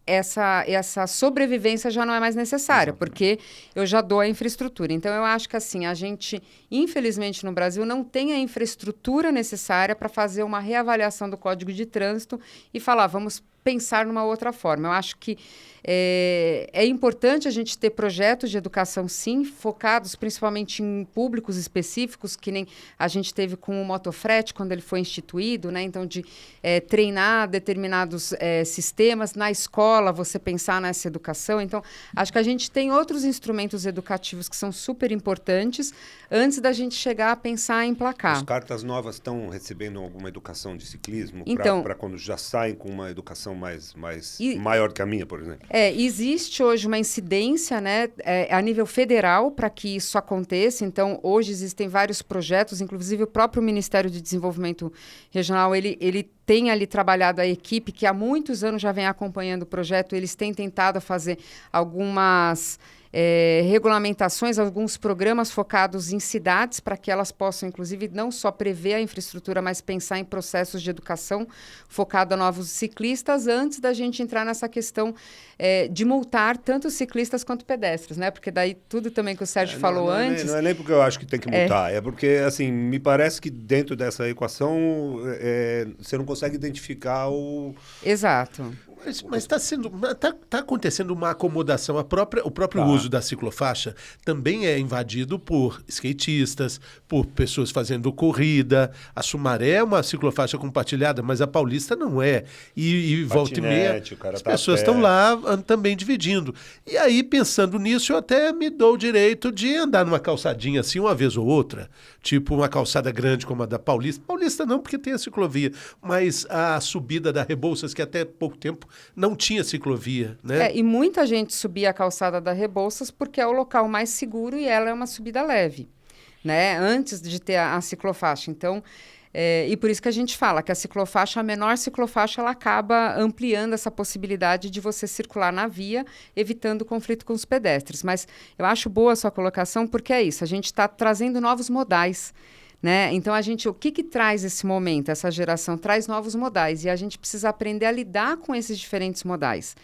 essa sobrevivência já não é mais necessária, porque eu já dou a infraestrutura. Então, eu acho que assim, a gente, infelizmente, no Brasil, não tem a infraestrutura necessária para fazer uma reavaliação do Código de Trânsito e falar, vamos pensar numa outra forma. Eu acho que é importante a gente ter projetos de educação, sim, focados principalmente em públicos específicos, que nem a gente teve com o Motofrete, quando ele foi instituído, né? Então, de treinar determinados sistemas na escola, você pensar nessa educação. Então, acho que a gente tem outros instrumentos educativos que são super importantes antes da gente chegar a pensar em placar. As cartas novas estão recebendo alguma educação de ciclismo então, para quando já saem com uma educação maior que a minha, por exemplo? Existe hoje uma incidência, né, a nível federal para que isso aconteça. Então, hoje existem vários projetos, inclusive o próprio Ministério de Desenvolvimento Regional, ele tem ali trabalhado a equipe que há muitos anos já vem acompanhando o projeto. Eles têm tentado fazer algumas regulamentações, alguns programas focados em cidades para que elas possam, inclusive, não só prever a infraestrutura, mas pensar em processos de educação focado a novos ciclistas antes da gente entrar nessa questão de multar tanto ciclistas quanto pedestres, né? Porque daí tudo também que o Sérgio falou antes... Não é nem porque eu acho que tem que multar, é porque, assim, me parece que dentro dessa equação você não consegue identificar o... Exato. Mas tá acontecendo uma acomodação. O próprio uso da ciclofaixa também é invadido por skatistas, por pessoas fazendo corrida. A Sumaré é uma ciclofaixa compartilhada, mas a Paulista não é. E volta e meia, as pessoas estão lá também dividindo. E aí, pensando nisso, eu até me dou o direito de andar numa calçadinha assim uma vez ou outra. Tipo uma calçada grande como a da Paulista. Paulista não, porque tem a ciclovia. Mas a subida da Rebouças, que até pouco tempo não tinha ciclovia, né? E muita gente subia a calçada da Rebouças porque é o local mais seguro e ela é uma subida leve, né? Antes de ter a ciclofaixa. Então, e por isso que a gente fala que a menor ciclofaixa, ela acaba ampliando essa possibilidade de você circular na via, evitando conflito com os pedestres. Mas eu acho boa a sua colocação porque é isso, a gente está trazendo novos modais, né? Então, o que traz esse momento? Essa geração traz novos modais e a gente precisa aprender a lidar com esses diferentes modais,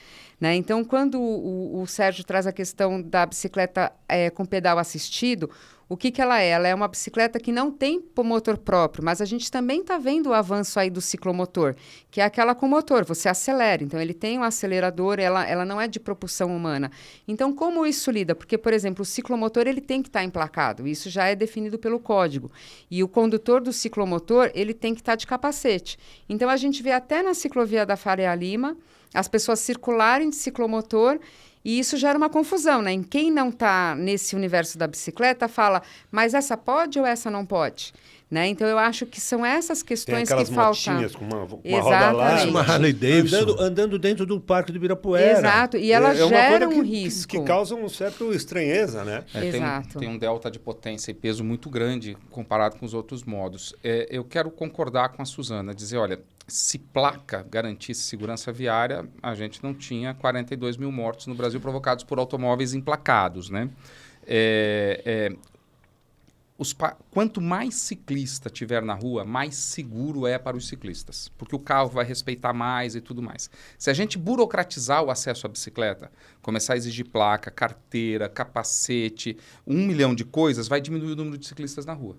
né? Então, quando o Sérgio traz a questão da bicicleta com pedal assistido, o que ela é? Ela é uma bicicleta que não tem motor próprio, mas a gente também está vendo o avanço aí do ciclomotor, que é aquela com motor, você acelera. Então, ele tem um acelerador, ela não é de propulsão humana. Então, como isso lida? Porque, por exemplo, o ciclomotor ele tem que estar emplacado, isso já é definido pelo código. E o condutor do ciclomotor, ele tem que estar de capacete. Então, a gente vê até na ciclovia da Faria Lima, as pessoas circularem de ciclomotor. E isso gera uma confusão, né? Em quem não está nesse universo da bicicleta fala, mas essa pode ou essa não pode? Né? Então, eu acho que são essas questões que faltam. Motinhas com uma roda larga, uma Harley Davidson. Andando dentro do Parque do Ibirapuera. Exato, e elas geram um risco. Que causa uma certa estranheza, né? Exato. Tem um delta de potência e peso muito grande comparado com os outros modos. Eu quero concordar com a Suzana, dizer, olha, se placa garantisse segurança viária, a gente não tinha 42 mil mortos no Brasil provocados por automóveis emplacados, né? Quanto mais ciclista tiver na rua, mais seguro é para os ciclistas, porque o carro vai respeitar mais e tudo mais. Se a gente burocratizar o acesso à bicicleta, começar a exigir placa, carteira, capacete, 1 milhão de coisas, vai diminuir o número de ciclistas na rua.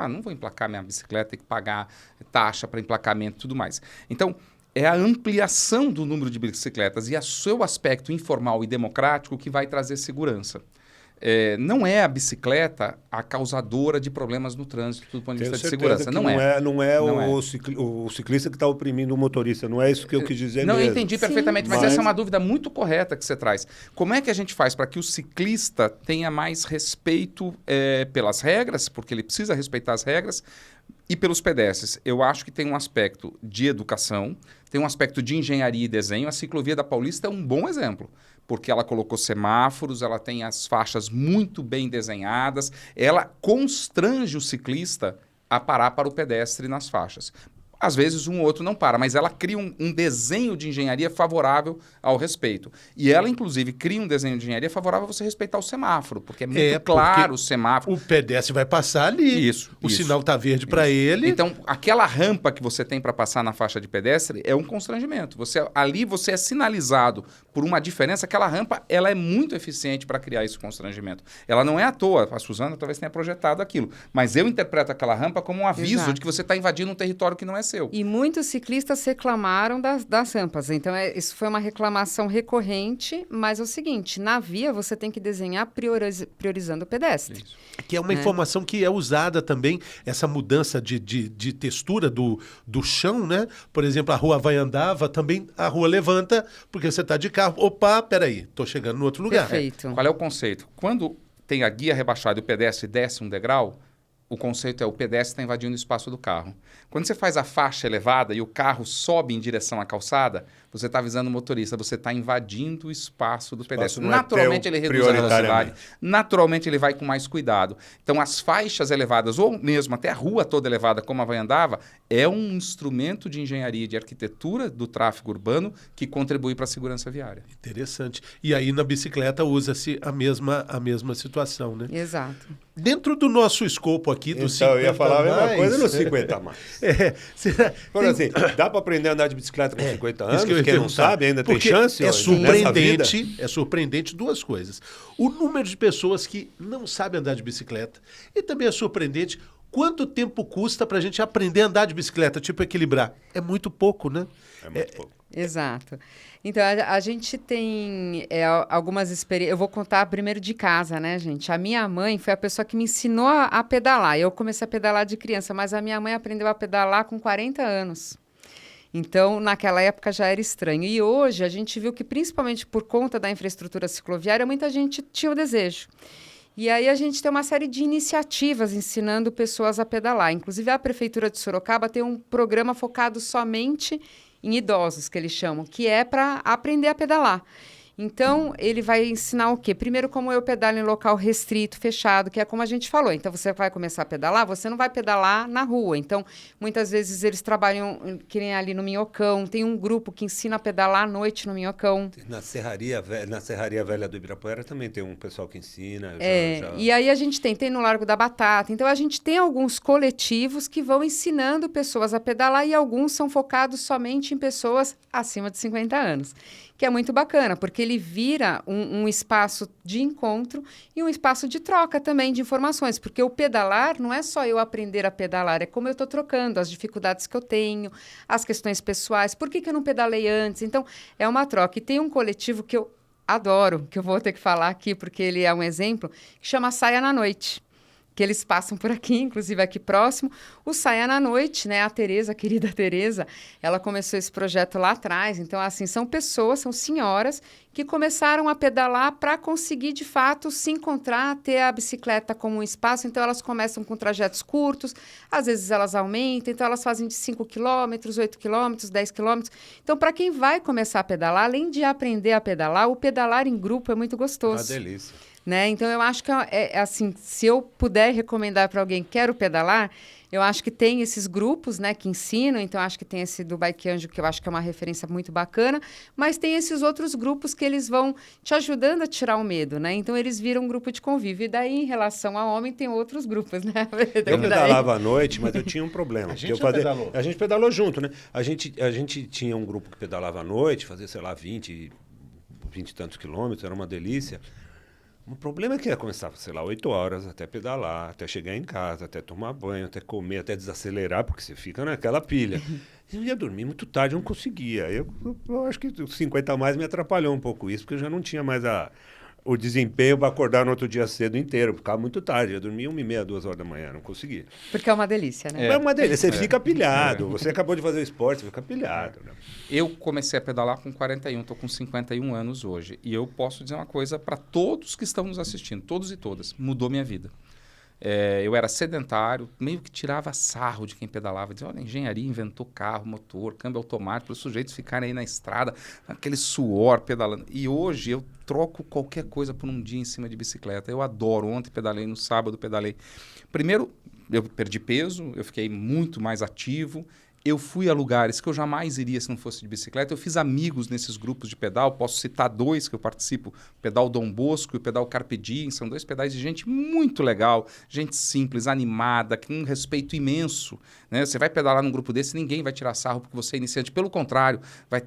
Não vou emplacar minha bicicleta, tem que pagar taxa para emplacamento e tudo mais. Então, é a ampliação do número de bicicletas e o seu aspecto informal e democrático que vai trazer segurança. Não é a bicicleta a causadora de problemas no trânsito do ponto de vista de segurança. Não é o ciclista que está oprimindo o motorista. Não é isso que eu quis dizer Não, mesmo. eu entendi perfeitamente, mas essa é uma dúvida muito correta que você traz. Como é que a gente faz para que o ciclista tenha mais respeito pelas regras, porque ele precisa respeitar as regras, e pelos pedestres? Eu acho que tem um aspecto de educação, tem um aspecto de engenharia e desenho. A ciclovia da Paulista é um bom exemplo, porque ela colocou semáforos, ela tem as faixas muito bem desenhadas, ela constrange o ciclista a parar para o pedestre nas faixas. Às vezes um ou outro não para, mas ela cria um desenho de engenharia favorável ao respeito. E ela, inclusive, cria um desenho de engenharia favorável a você respeitar o semáforo, porque é muito claro o semáforo. O pedestre vai passar ali. O sinal está verde para ele. Então, aquela rampa que você tem para passar na faixa de pedestre é um constrangimento. Ali você é sinalizado por uma diferença. Aquela rampa ela é muito eficiente para criar esse constrangimento. Ela não é à toa. A Suzana talvez tenha projetado aquilo. Mas eu interpreto aquela rampa como um aviso de que você está invadindo um território que não é seu. E muitos ciclistas reclamaram das rampas. Então, isso foi uma reclamação recorrente, mas é o seguinte, na via você tem que desenhar priorizando o pedestre. Isso. Que é uma informação que é usada também, essa mudança de textura do chão, né? Por exemplo, a rua vai andar, também a rua levanta, porque você está de carro. Opa, peraí, estou chegando no outro lugar. Perfeito. Qual é o conceito? Quando tem a guia rebaixada e o pedestre desce um degrau, o conceito é o pedestre está invadindo o espaço do carro. Quando você faz a faixa elevada e o carro sobe em direção à calçada, você está avisando o motorista, você está invadindo o espaço do pedestre. Naturalmente ele reduz a velocidade, naturalmente ele vai com mais cuidado. Então as faixas elevadas, ou mesmo até a rua toda elevada como a Vai andava, é um instrumento de engenharia e de arquitetura do tráfego urbano que contribui para a segurança viária. Interessante. E aí na bicicleta usa-se a mesma situação, né? Exato. Dentro do nosso escopo aqui, do 50 eu ia falar mais, a mesma coisa no 50 mais. Assim, dá para aprender a andar de bicicleta com 50 anos? Quem não sabe ainda tem chance? É surpreendente duas coisas. O número de pessoas que não sabem andar de bicicleta e também é surpreendente quanto tempo custa para a gente aprender a andar de bicicleta, tipo equilibrar. É muito pouco, né? É muito pouco. Exato. Então, a gente tem algumas experiências. Eu vou contar primeiro de casa, né, gente? A minha mãe foi a pessoa que me ensinou a pedalar. Eu comecei a pedalar de criança, mas a minha mãe aprendeu a pedalar com 40 anos. Então, naquela época já era estranho. E hoje a gente viu que, principalmente por conta da infraestrutura cicloviária, muita gente tinha o desejo. E aí a gente tem uma série de iniciativas ensinando pessoas a pedalar. Inclusive, a Prefeitura de Sorocaba tem um programa focado somente em idosos, que eles chamam, que é para aprender a pedalar. Então, ele vai ensinar o quê? Primeiro, como eu pedalo em local restrito, fechado, que é como a gente falou. Então, você vai começar a pedalar, você não vai pedalar na rua. Então, muitas vezes eles trabalham, que nem ali no Minhocão. Tem um grupo que ensina a pedalar à noite no Minhocão. Na Serraria Velha do Ibirapuera também tem um pessoal que ensina. E aí a gente tem no Largo da Batata. Então, a gente tem alguns coletivos que vão ensinando pessoas a pedalar e alguns são focados somente em pessoas acima de 50 anos. Que é muito bacana, porque ele vira um espaço de encontro e um espaço de troca também de informações, porque o pedalar não é só eu aprender a pedalar, é como eu estou trocando as dificuldades que eu tenho, as questões pessoais, por que eu não pedalei antes? Então, é uma troca. E tem um coletivo que eu adoro, que eu vou ter que falar aqui, porque ele é um exemplo, que chama Saia na Noite. Que eles passam por aqui, inclusive aqui próximo. O Saia na Noite, né? A Tereza, a querida Tereza, ela começou esse projeto lá atrás. Então, assim, são pessoas, são senhoras que começaram a pedalar para conseguir, de fato, se encontrar, ter a bicicleta como um espaço. Então, elas começam com trajetos curtos, às vezes elas aumentam, então elas fazem de 5 quilômetros, 8 quilômetros, 10 quilômetros. Então, para quem vai começar a pedalar, além de aprender a pedalar, o pedalar em grupo é muito gostoso. Uma delícia. Né? Então, eu acho que, assim, se eu puder recomendar para alguém que quer pedalar, eu acho que tem esses grupos, né, que ensinam. Então, acho que tem esse do Bike Anjo, que eu acho que é uma referência muito bacana, mas tem esses outros grupos que eles vão te ajudando a tirar o medo, né? Então, eles viram um grupo de convívio. E daí, em relação ao homem, tem outros grupos, né? Eu pedalava à noite, mas eu tinha um problema. A gente pedalou junto, né? A gente tinha um grupo que pedalava à noite, fazia, sei lá, 20 e tantos quilômetros, era uma delícia. O problema é que ia começar, sei lá, 8 horas até pedalar, até chegar em casa, até tomar banho, até comer, até desacelerar, porque você fica naquela pilha. Eu ia dormir muito tarde, eu não conseguia. Eu acho que os 50 a mais me atrapalhou um pouco isso, porque eu já não tinha mais o desempenho para acordar no outro dia cedo inteiro. Ficava muito tarde, eu dormia 1h30, 2h da manhã, não conseguia. Porque é uma delícia, né? É uma delícia, você fica pilhado. Você acabou de fazer o esporte, você fica pilhado. Né? Eu comecei a pedalar com 41, estou com 51 anos hoje. E eu posso dizer uma coisa para todos que estão nos assistindo, todos e todas, mudou minha vida. Eu era sedentário, meio que tirava sarro de quem pedalava. Dizia, olha, a engenharia inventou carro, motor, câmbio automático, para os sujeitos ficarem aí na estrada, aquele suor pedalando. E hoje eu troco qualquer coisa por um dia em cima de bicicleta. Eu adoro. Ontem pedalei, no sábado pedalei. Primeiro, eu perdi peso, eu fiquei muito mais ativo. Eu fui a lugares que eu jamais iria se não fosse de bicicleta. Eu fiz amigos nesses grupos de pedal. Posso citar 2 que eu participo. O Pedal Dom Bosco e o Pedal Carpe Diem. São 2 pedais de gente muito legal. Gente simples, animada, com um respeito imenso. Né? Você vai pedalar num grupo desse, ninguém vai tirar sarro porque você é iniciante. Pelo contrário,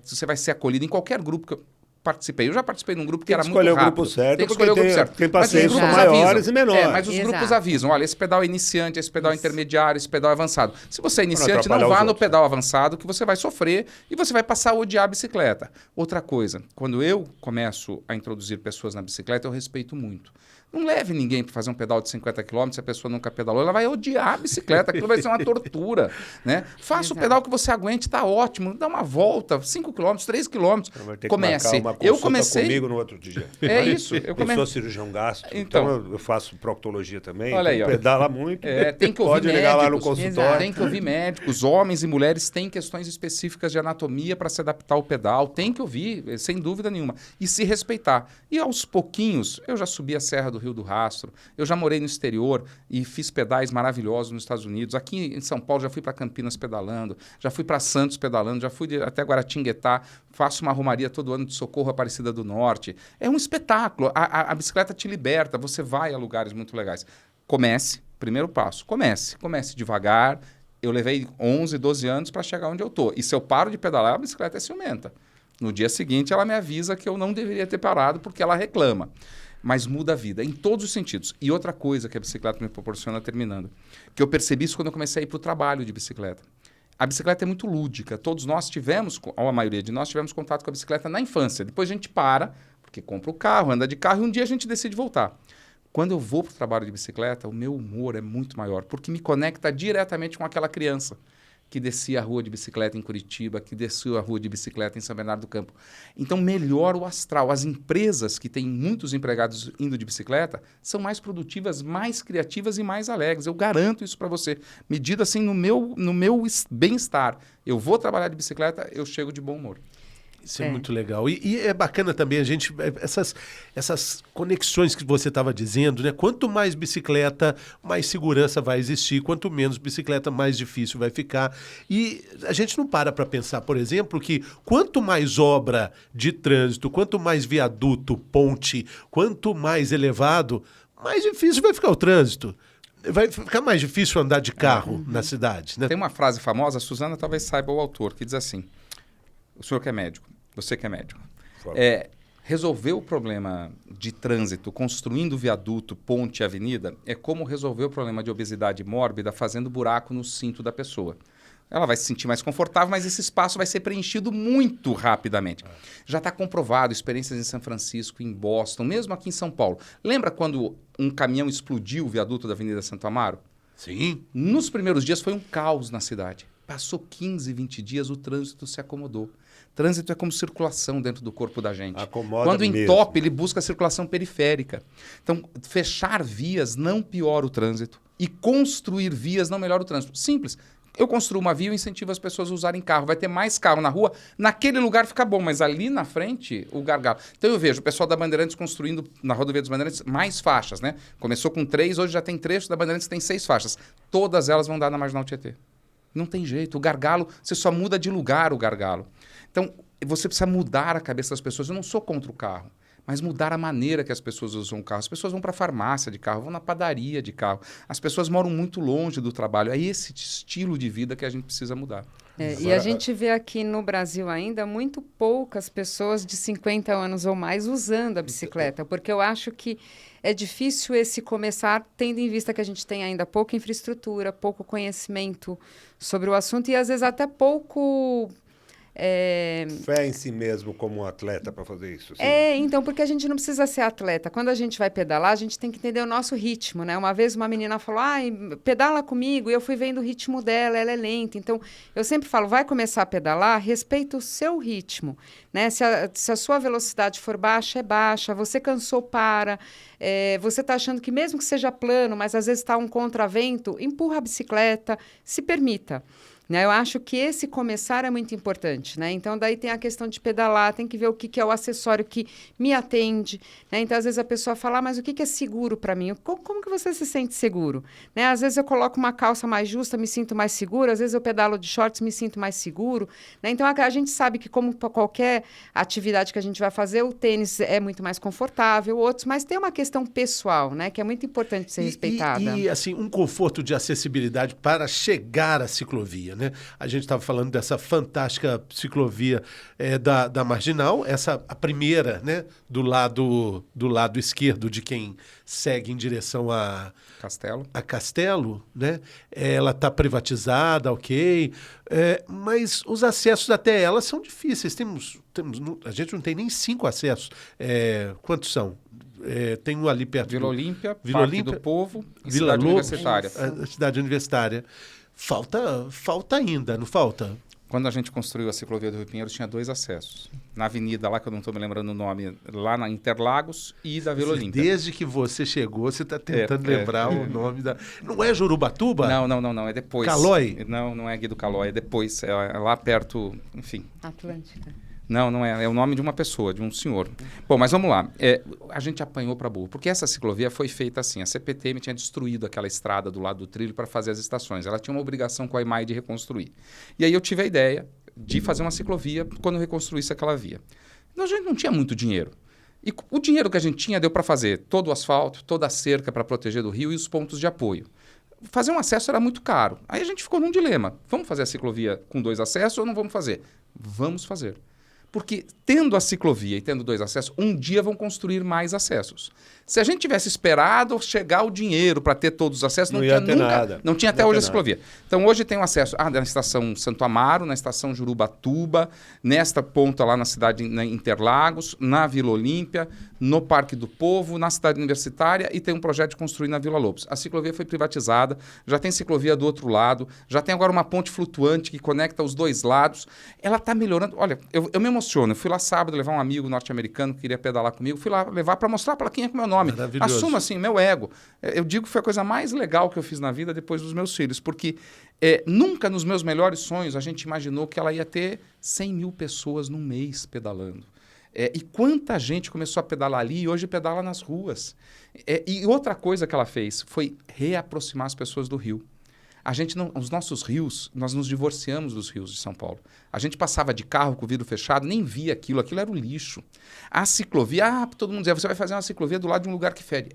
você vai ser acolhido em qualquer grupo que eu participei. Eu já participei num grupo que era muito rápido. Tem que escolher o grupo certo, tem que escolher o grupo certo. Tem passeios que são maiores e menores. Mas os grupos avisam, olha, esse pedal é iniciante, esse pedal é intermediário, esse pedal é avançado. Se você é iniciante, não vá no pedal avançado, que você vai sofrer e você vai passar a odiar a bicicleta. Outra coisa, quando eu começo a introduzir pessoas na bicicleta, eu respeito muito. Não leve ninguém para fazer um pedal de 50 km, se a pessoa nunca pedalou, ela vai odiar a bicicleta, aquilo vai ser uma tortura. Né? Faça o pedal que você aguente, está ótimo, dá uma volta, 5 km, 3 km, comece. Eu comecei comigo no outro dia. É isso. Eu sou cirurgião gastro, então eu faço proctologia também, olha aí, pedala muito, tem que ouvir pode ligar lá no consultório. Tem que ouvir médicos, homens e mulheres têm questões específicas de anatomia para se adaptar ao pedal, tem que ouvir, sem dúvida nenhuma, e se respeitar. E aos pouquinhos, eu já subi a Serra do Rio do Rastro, eu já morei no exterior e fiz pedais maravilhosos nos Estados Unidos. Aqui em São Paulo já fui para Campinas pedalando, já fui para Santos pedalando, já fui até Guaratinguetá, faço uma romaria todo ano de Socorro Aparecida do Norte. É um espetáculo, a bicicleta te liberta, você vai a lugares muito legais. Comece, primeiro passo, comece devagar. Eu levei 11, 12 anos para chegar onde eu estou. E se eu paro de pedalar, a bicicleta é ciumenta. No dia seguinte, ela me avisa que eu não deveria ter parado porque ela reclama. Mas muda a vida, em todos os sentidos. E outra coisa que a bicicleta me proporciona, terminando, que eu percebi isso quando eu comecei a ir para o trabalho de bicicleta. A bicicleta é muito lúdica. Todos nós tivemos, ou a maioria de nós, tivemos contato com a bicicleta na infância. Depois a gente para, porque compra o carro, anda de carro, e um dia a gente decide voltar. Quando eu vou para o trabalho de bicicleta, o meu humor é muito maior, porque me conecta diretamente com aquela criança que descia a rua de bicicleta em Curitiba, que desceu a rua de bicicleta em São Bernardo do Campo. Então, melhora o astral. As empresas que têm muitos empregados indo de bicicleta são mais produtivas, mais criativas e mais alegres. Eu garanto isso para você. Medida assim no meu bem-estar. Eu vou trabalhar de bicicleta, eu chego de bom humor. Isso é muito legal. E é bacana também a gente, essas conexões que você estava dizendo, né? Quanto mais bicicleta, mais segurança vai existir. Quanto menos bicicleta, mais difícil vai ficar. E a gente não para pensar, por exemplo, que quanto mais obra de trânsito, quanto mais viaduto, ponte, quanto mais elevado, mais difícil vai ficar o trânsito. Vai ficar mais difícil andar de carro na cidade, né? Tem uma frase famosa, a Suzana talvez saiba o autor, que diz assim: o senhor que é médico, você que é médico, resolver o problema de trânsito construindo viaduto, ponte, avenida, é como resolver o problema de obesidade mórbida fazendo buraco no cinto da pessoa. Ela vai se sentir mais confortável, mas esse espaço vai ser preenchido muito rapidamente. Já está comprovado, experiências em São Francisco, em Boston, mesmo aqui em São Paulo. Lembra quando um caminhão explodiu o viaduto da Avenida Santo Amaro? Sim. Nos primeiros dias foi um caos na cidade. Passou 15, 20 dias, o trânsito se acomodou. Trânsito é como circulação dentro do corpo da gente. Acomoda Quando mesmo. entope, ele busca a circulação periférica. Então, fechar vias não piora o trânsito e construir vias não melhora o trânsito. Simples. Eu construo uma via e incentivo as pessoas a usarem carro. Vai ter mais carro na rua, naquele lugar fica bom, mas ali na frente, o gargalo. Então eu vejo o pessoal da Bandeirantes construindo na rodovia dos Bandeirantes mais faixas, né? Começou com 3, hoje já tem trecho da Bandeirantes que tem 6 faixas. Todas elas vão dar na Marginal Tietê. Não tem jeito. O gargalo, você só muda de lugar o gargalo. Então, você precisa mudar a cabeça das pessoas. Eu não sou contra o carro, mas mudar a maneira que as pessoas usam o carro. As pessoas vão para a farmácia de carro, vão na padaria de carro. As pessoas moram muito longe do trabalho. É esse estilo de vida que a gente precisa mudar. E a gente vê aqui no Brasil ainda muito poucas pessoas de 50 anos ou mais usando a bicicleta, porque eu acho que é difícil esse começar, tendo em vista que a gente tem ainda pouca infraestrutura, pouco conhecimento sobre o assunto e às vezes até pouco... Fé em si mesmo como um atleta para fazer isso. Sim. Então, porque a gente não precisa ser atleta. Quando a gente vai pedalar, a gente tem que entender o nosso ritmo, né? Uma vez uma menina falou, pedala comigo, e eu fui vendo o ritmo dela, ela é lenta. Então, eu sempre falo, vai começar a pedalar, respeita o seu ritmo, né? Se a sua velocidade for baixa, é baixa. Você cansou, para. Você está achando que mesmo que seja plano, mas às vezes está um contravento, empurra a bicicleta, se permita. Né? Eu acho que esse começar é muito importante, né? Então, daí tem a questão de pedalar, tem que ver o que é o acessório que me atende, né? Então, às vezes a pessoa fala, mas o que é seguro para mim? Como que você se sente seguro? Né? Às vezes eu coloco uma calça mais justa, me sinto mais seguro, às vezes eu pedalo de shorts, me sinto mais seguro, né? Então, a gente sabe que como para qualquer atividade que a gente vai fazer, o tênis é muito mais confortável, outros, mas tem uma questão pessoal, né? Que é muito importante ser respeitada. E, assim, um conforto de acessibilidade para chegar à ciclovia, né? A gente estava falando dessa fantástica ciclovia da Marginal, a primeira, né? Do lado esquerdo de quem segue em direção a Castelo, né? Ela está privatizada, ok, mas os acessos até ela são difíceis. A gente não tem nem 5 acessos. Quantos são? Tem um ali perto Vila Olímpia, Vila Parque Olímpia, do Povo e Vila Cidade Lobos, Universitária. A cidade universitária. Falta ainda, não falta? Quando a gente construiu a ciclovia do Rio Pinheiro, tinha 2 acessos. Na avenida lá, que eu não estou me lembrando o nome, lá na Interlagos e da Vila Olímpia. Desde que você chegou, você está tentando lembrar o nome da... Não é Jurubatuba? Não, é depois. Calói? Não é Guido Calói, é depois. É lá perto, enfim. Atlântica. Não é. É o nome de uma pessoa, de um senhor. Bom, mas vamos lá. A gente apanhou para burro, porque essa ciclovia foi feita assim. A CPTM tinha destruído aquela estrada do lado do trilho para fazer as estações. Ela tinha uma obrigação com a EMAI de reconstruir. E aí eu tive a ideia de fazer uma ciclovia quando eu reconstruísse aquela via. Então, a gente não tinha muito dinheiro. E o dinheiro que a gente tinha deu para fazer todo o asfalto, toda a cerca para proteger do rio e os pontos de apoio. Fazer um acesso era muito caro. Aí a gente ficou num dilema. Vamos fazer a ciclovia com 2 acessos ou não vamos fazer? Vamos fazer. Porque tendo a ciclovia e tendo 2 acessos, um dia vão construir mais acessos. Se a gente tivesse esperado chegar o dinheiro para ter todos os acessos, não tinha nada. Não tinha até hoje a ciclovia. Então hoje tem o acesso na estação Santo Amaro, na estação Jurubatuba, nesta ponta lá na cidade de Interlagos, na Vila Olímpia, no Parque do Povo, na cidade universitária e tem um projeto de construir na Vila Lobos. A ciclovia foi privatizada, já tem ciclovia do outro lado, já tem agora uma ponte flutuante que conecta os 2 lados. Ela está melhorando. Olha, eu me emociono. Eu fui lá sábado levar um amigo norte-americano que queria pedalar comigo. Fui lá levar para mostrar para quem é com o meu nome. Assumo assim, meu ego. Eu digo que foi a coisa mais legal que eu fiz na vida depois dos meus filhos, porque nunca nos meus melhores sonhos a gente imaginou que ela ia ter 100 mil pessoas num mês pedalando. E quanta gente começou a pedalar ali e hoje pedala nas ruas. E outra coisa que ela fez foi reaproximar as pessoas do rio. Os nossos rios, nós nos divorciamos dos rios de São Paulo. A gente passava de carro com o vidro fechado, nem via aquilo era o lixo. A ciclovia, todo mundo dizia, você vai fazer uma ciclovia do lado de um lugar que fede.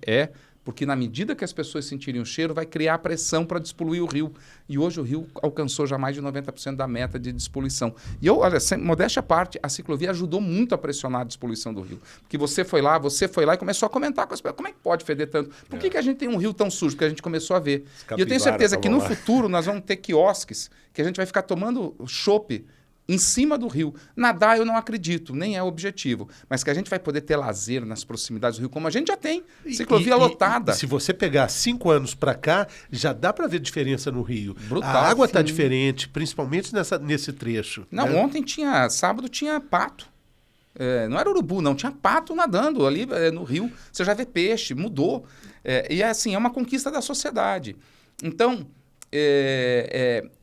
Porque na medida que as pessoas sentirem o cheiro, vai criar pressão para despoluir o rio. E hoje o rio alcançou já mais de 90% da meta de despoluição. E olha, modéstia à parte, a ciclovia ajudou muito a pressionar a despoluição do rio. Porque você foi lá e começou a comentar com as pessoas, como é que pode feder tanto? Por que a gente tem um rio tão sujo? Porque a gente começou a ver. E eu tenho certeza que no futuro nós vamos ter quiosques que a gente vai ficar tomando chopp em cima do rio. Nadar eu não acredito, nem é o objetivo. Mas que a gente vai poder ter lazer nas proximidades do rio, como a gente já tem. Ciclovia lotada. E se você pegar 5 anos para cá, já dá para ver diferença no rio. Brutal, a água está diferente, principalmente nesse trecho. Não, né? Ontem sábado tinha pato. Não era urubu, não. Tinha pato nadando ali no rio. Você já vê peixe, mudou. E assim, é uma conquista da sociedade. Então...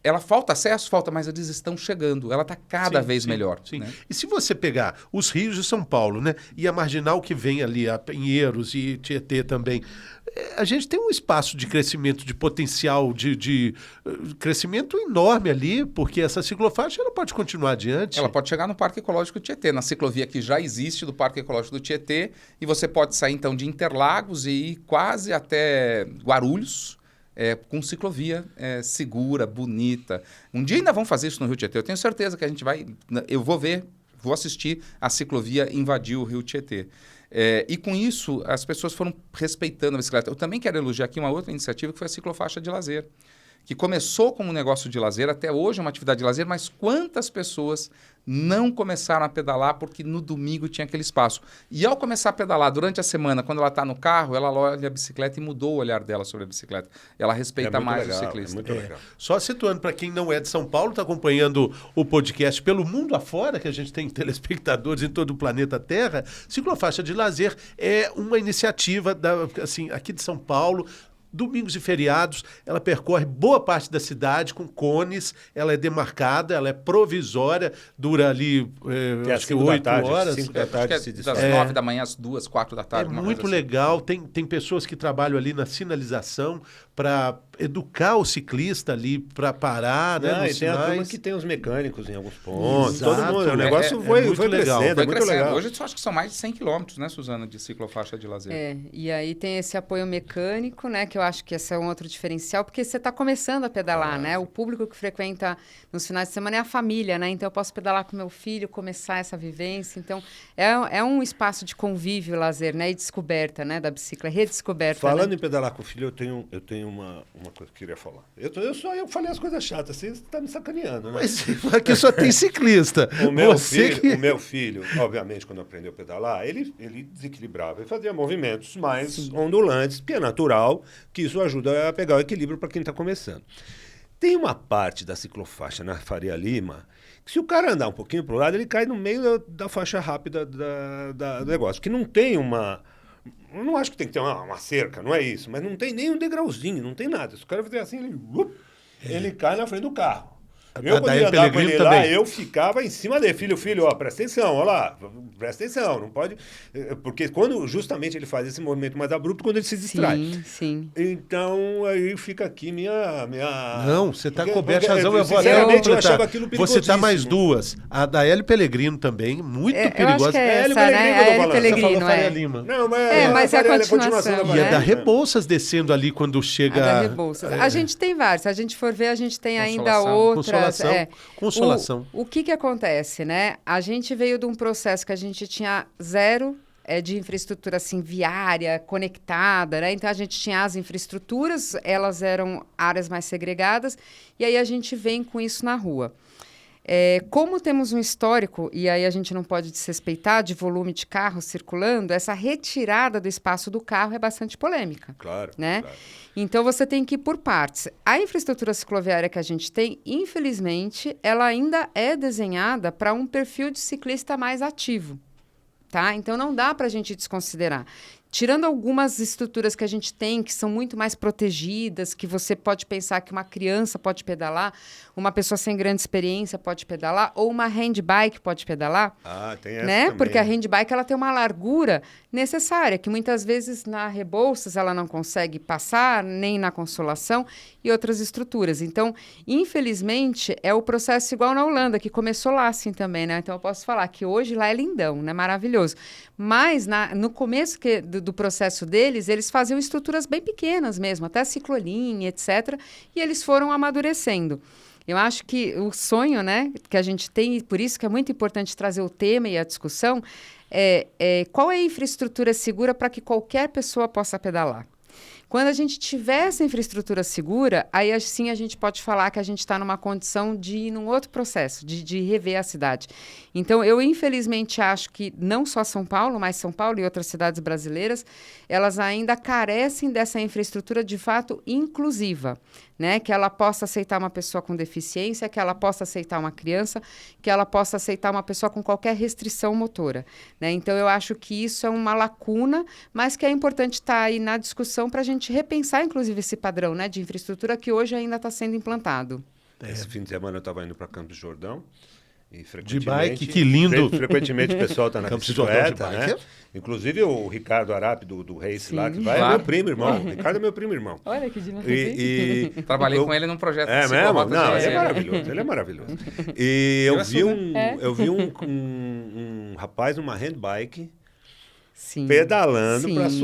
ela falta acesso, mas eles estão chegando. Ela está cada vez melhor. Sim. Né? E se você pegar os rios de São Paulo, né, e a Marginal que vem ali, a Pinheiros e Tietê também, a gente tem um espaço de crescimento, de potencial, de crescimento enorme ali, porque essa ciclofaixa ela pode continuar adiante. Ela pode chegar no Parque Ecológico do Tietê, na ciclovia que já existe do Parque Ecológico do Tietê, e você pode sair então de Interlagos e ir quase até Guarulhos, com ciclovia segura, bonita. Um dia ainda vão fazer isso no Rio Tietê. Eu tenho certeza que a gente vai... Eu vou assistir a ciclovia invadir o Rio Tietê. E com isso, as pessoas foram respeitando a bicicleta. Eu também quero elogiar aqui uma outra iniciativa que foi a ciclofaixa de lazer, que começou como um negócio de lazer, até hoje é uma atividade de lazer, mas quantas pessoas não começaram a pedalar porque no domingo tinha aquele espaço. E ao começar a pedalar durante a semana, quando ela está no carro, ela olha a bicicleta e mudou o olhar dela sobre a bicicleta. Ela respeita mais o ciclista. É muito legal. Só situando para quem não é de São Paulo, está acompanhando o podcast pelo mundo afora, que a gente tem telespectadores em todo o planeta Terra, Ciclofaixa de Lazer é uma iniciativa aqui de São Paulo. Domingos e feriados, ela percorre boa parte da cidade com cones, ela é demarcada, ela é provisória, dura ali, acho que 8 horas. 5 da tarde se das 9 da manhã às 2, 4 da tarde. É muito legal, tem pessoas que trabalham ali na sinalização para educar o ciclista ali para parar, né, nos e tem a turma sinais. que tem os mecânicos em alguns pontos. Exato. Todo mundo, o negócio foi legal. crescendo, Foi é muito crescendo. legal. Hoje eu acho que são mais de 100 quilômetros, né, Suzana, de ciclofaixa de lazer. E aí tem esse apoio mecânico, né, que eu acho que esse é um outro diferencial, porque você está começando a pedalar, né? O público que frequenta nos finais de semana é a família, né? Então eu posso pedalar com meu filho, começar essa vivência. Então é um espaço de convívio, lazer, né, e descoberta, né, da bicicleta, redescoberta. Falando né? em pedalar com o filho, eu tenho uma coisa que eu queria falar. Eu falei as coisas chatas, você está me sacaneando, né? Mas aqui só tem ciclista. O meu filho, obviamente, quando aprendeu a pedalar, ele desequilibrava e fazia movimentos mais ondulantes, que é natural, que isso ajuda a pegar o equilíbrio para quem está começando. Tem uma parte da ciclofaixa na Faria Lima que, se o cara andar um pouquinho para o lado, ele cai no meio da faixa rápida do negócio, que não tem uma... Eu não acho que tem que ter uma cerca, não é isso, mas não tem nem um degrauzinho, não tem nada. Se o cara fizer assim, ele cai na frente do carro. Eu podia andar com ele lá, também. Eu ficava em cima dele. Filho, ó, presta atenção, ó lá, presta atenção, não pode... Porque quando justamente ele faz esse movimento mais abrupto, quando ele se distrai. Sim. Então, aí fica aqui minha... Não, você está coberto de razão. Sinceramente, eu achava aquilo Você perigosíssimo. está mais duas. A da Hélio Pellegrino também, muito perigosa. Eu acho que é essa, né? A Hélio Pellegrino, Faria Lima. Não, mas é a continuação. E é da Rebouças descendo ali quando chega... A da Rebouças. A gente tem vários. Se a gente for ver, a gente tem ainda outras. Consolação. O que acontece, né? A gente veio de um processo que a gente tinha zero de infraestrutura assim, viária, conectada, né? Então, a gente tinha as infraestruturas, elas eram áreas mais segregadas, e aí a gente vem com isso na rua. Como temos um histórico, e aí a gente não pode desrespeitar, de volume de carros circulando, essa retirada do espaço do carro é bastante polêmica. Claro, né? claro. Então, você tem que ir por partes. A infraestrutura cicloviária que a gente tem, infelizmente, ela ainda é desenhada para um perfil de ciclista mais ativo. Tá? Então, não dá para a gente desconsiderar. Tirando algumas estruturas que a gente tem, que são muito mais protegidas, que você pode pensar que uma criança pode pedalar, uma pessoa sem grande experiência pode pedalar, ou uma handbike pode pedalar. Tem essa né? também. Porque a handbike ela tem uma largura necessária, que muitas vezes na Rebouças ela não consegue passar, nem na Consolação e outras estruturas. Então, infelizmente, é o processo igual na Holanda, que começou lá assim também, né? Então, eu posso falar que hoje lá é lindão, né? Maravilhoso. Mas, no começo do processo deles, eles faziam estruturas bem pequenas mesmo, até ciclolinha, etc. E eles foram amadurecendo. Eu acho que o sonho, né, que a gente tem, e por isso que é muito importante trazer o tema e a discussão, qual é a infraestrutura segura para que qualquer pessoa possa pedalar. Quando a gente tiver essa infraestrutura segura, aí sim a gente pode falar que a gente está numa condição de ir num outro processo, de rever a cidade. Então, eu infelizmente acho que não só São Paulo, mas São Paulo e outras cidades brasileiras, elas ainda carecem dessa infraestrutura de fato inclusiva, né? Que ela possa aceitar uma pessoa com deficiência, que ela possa aceitar uma criança, que ela possa aceitar uma pessoa com qualquer restrição motora, né? Então, eu acho que isso é uma lacuna, mas que é importante estar aí na discussão para a gente repensar, inclusive, esse padrão, né, de infraestrutura que hoje ainda está sendo implantado. Esse fim de semana eu estava indo para Campos do Jordão. E de bike, que lindo. Frequentemente o pessoal está na bicicleta, né? Inclusive o Ricardo Arapi, do Race lá, que vai, é meu primo irmão. O Ricardo é meu primo irmão. Olha que demais. Trabalhei com ele num projeto de mesmo? Não, ele é maravilhoso, ele é maravilhoso. E eu vi um rapaz numa handbike, Sim. pedalando para Sim.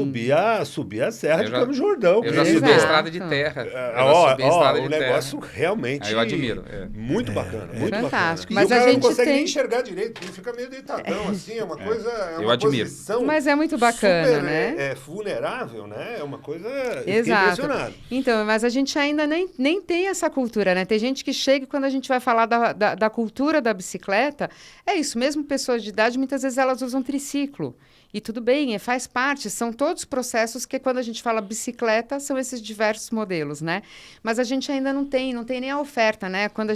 subir a Serra de já- Campos do Jordão. Eu já Exato. subi a estrada de terra. Eu já subi a estrada de Um terra. negócio realmente Eu admiro. muito bacana, muito fantástico. bacana. Mas E o a cara gente não consegue tem- nem enxergar direito, ele fica meio deitadão, assim, é uma coisa, é Eu uma admiro. posição Mas é muito bacana, super, né? vulnerável, né? É uma coisa... eu fiquei Exato. impressionado. Então, mas a gente ainda nem tem essa cultura, né? Tem gente que chega e quando a gente vai falar da cultura da bicicleta, é isso, mesmo pessoas de idade, muitas vezes elas usam triciclo. E tudo bem, faz parte, são todos processos que quando a gente fala bicicleta, são esses diversos modelos, né? Mas a gente ainda não tem nem a oferta, né? Quando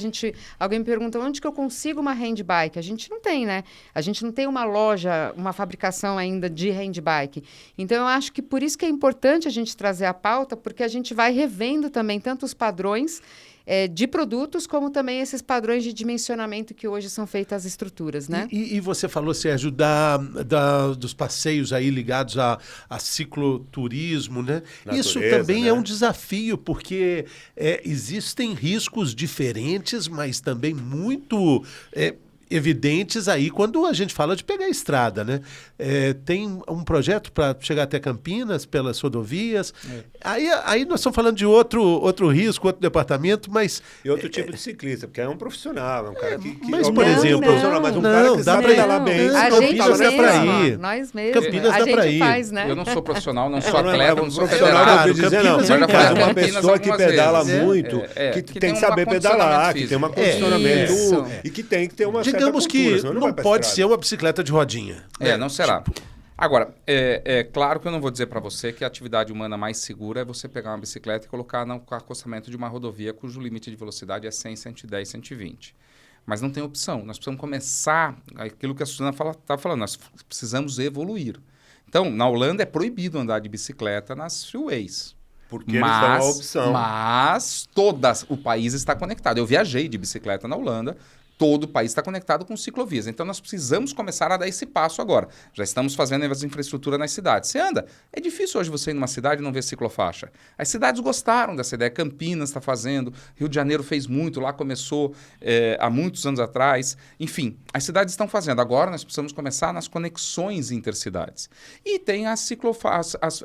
alguém me pergunta onde que eu consigo uma handbike, a gente não tem, né? A gente não tem uma loja, uma fabricação ainda de handbike. Então, eu acho que por isso que é importante a gente trazer a pauta, porque a gente vai revendo também tanto os padrões de produtos, como também esses padrões de dimensionamento que hoje são feitas as estruturas, né? E você falou, Sérgio, dos passeios aí ligados a cicloturismo, né? Isso Natureza, também né? é um desafio, porque existem riscos diferentes, mas também muito evidentes aí quando a gente fala de pegar a estrada, né? Tem um projeto para chegar até Campinas pelas rodovias. Aí nós estamos falando de outro risco, outro departamento, mas... E outro tipo de ciclista, porque é um profissional, é um cara que mas, por não, exemplo, um profissional, mas um não, cara que dá sabe pra ir. pedalar bem. Não, A não gente Campinas tava dá mesmo, pra ir. nós mesmos. Campinas a dá pra gente ir. faz, né? Eu não sou profissional, não sou Não é atleta, não sou profissional, federado. eu tô dizendo, não. Campinas é um Mas cara. uma Campinas pessoa que algumas pedala vezes. muito, Que que tem tem que um saber pedalar, acondicionamento que tem um físico. condicionamento Isso. e que tem que ter uma Digamos certa cultura, que senão não vai pra pode estrada. ser uma bicicleta de rodinha. Não será. Agora, é claro que eu não vou dizer para você que a atividade humana mais segura é você pegar uma bicicleta e colocar no acostamento de uma rodovia cujo limite de velocidade é 100, 110, 120. Mas não tem opção. Nós precisamos começar aquilo que a Suzana está falando. Nós precisamos evoluir. Então, na Holanda é proibido andar de bicicleta nas freeways. Porque eles dão a opção. Mas o país está conectado. Eu viajei de bicicleta na Holanda. Todo o país está conectado com ciclovias. Então, nós precisamos começar a dar esse passo agora. Já estamos fazendo as infraestruturas nas cidades. Você anda. É difícil hoje você ir numa cidade e não ver ciclofaixa. As cidades gostaram dessa ideia. Campinas está fazendo. Rio de Janeiro fez muito. Lá começou há muitos anos atrás. Enfim, as cidades estão fazendo. Agora, nós precisamos começar nas conexões intercidades. E tem as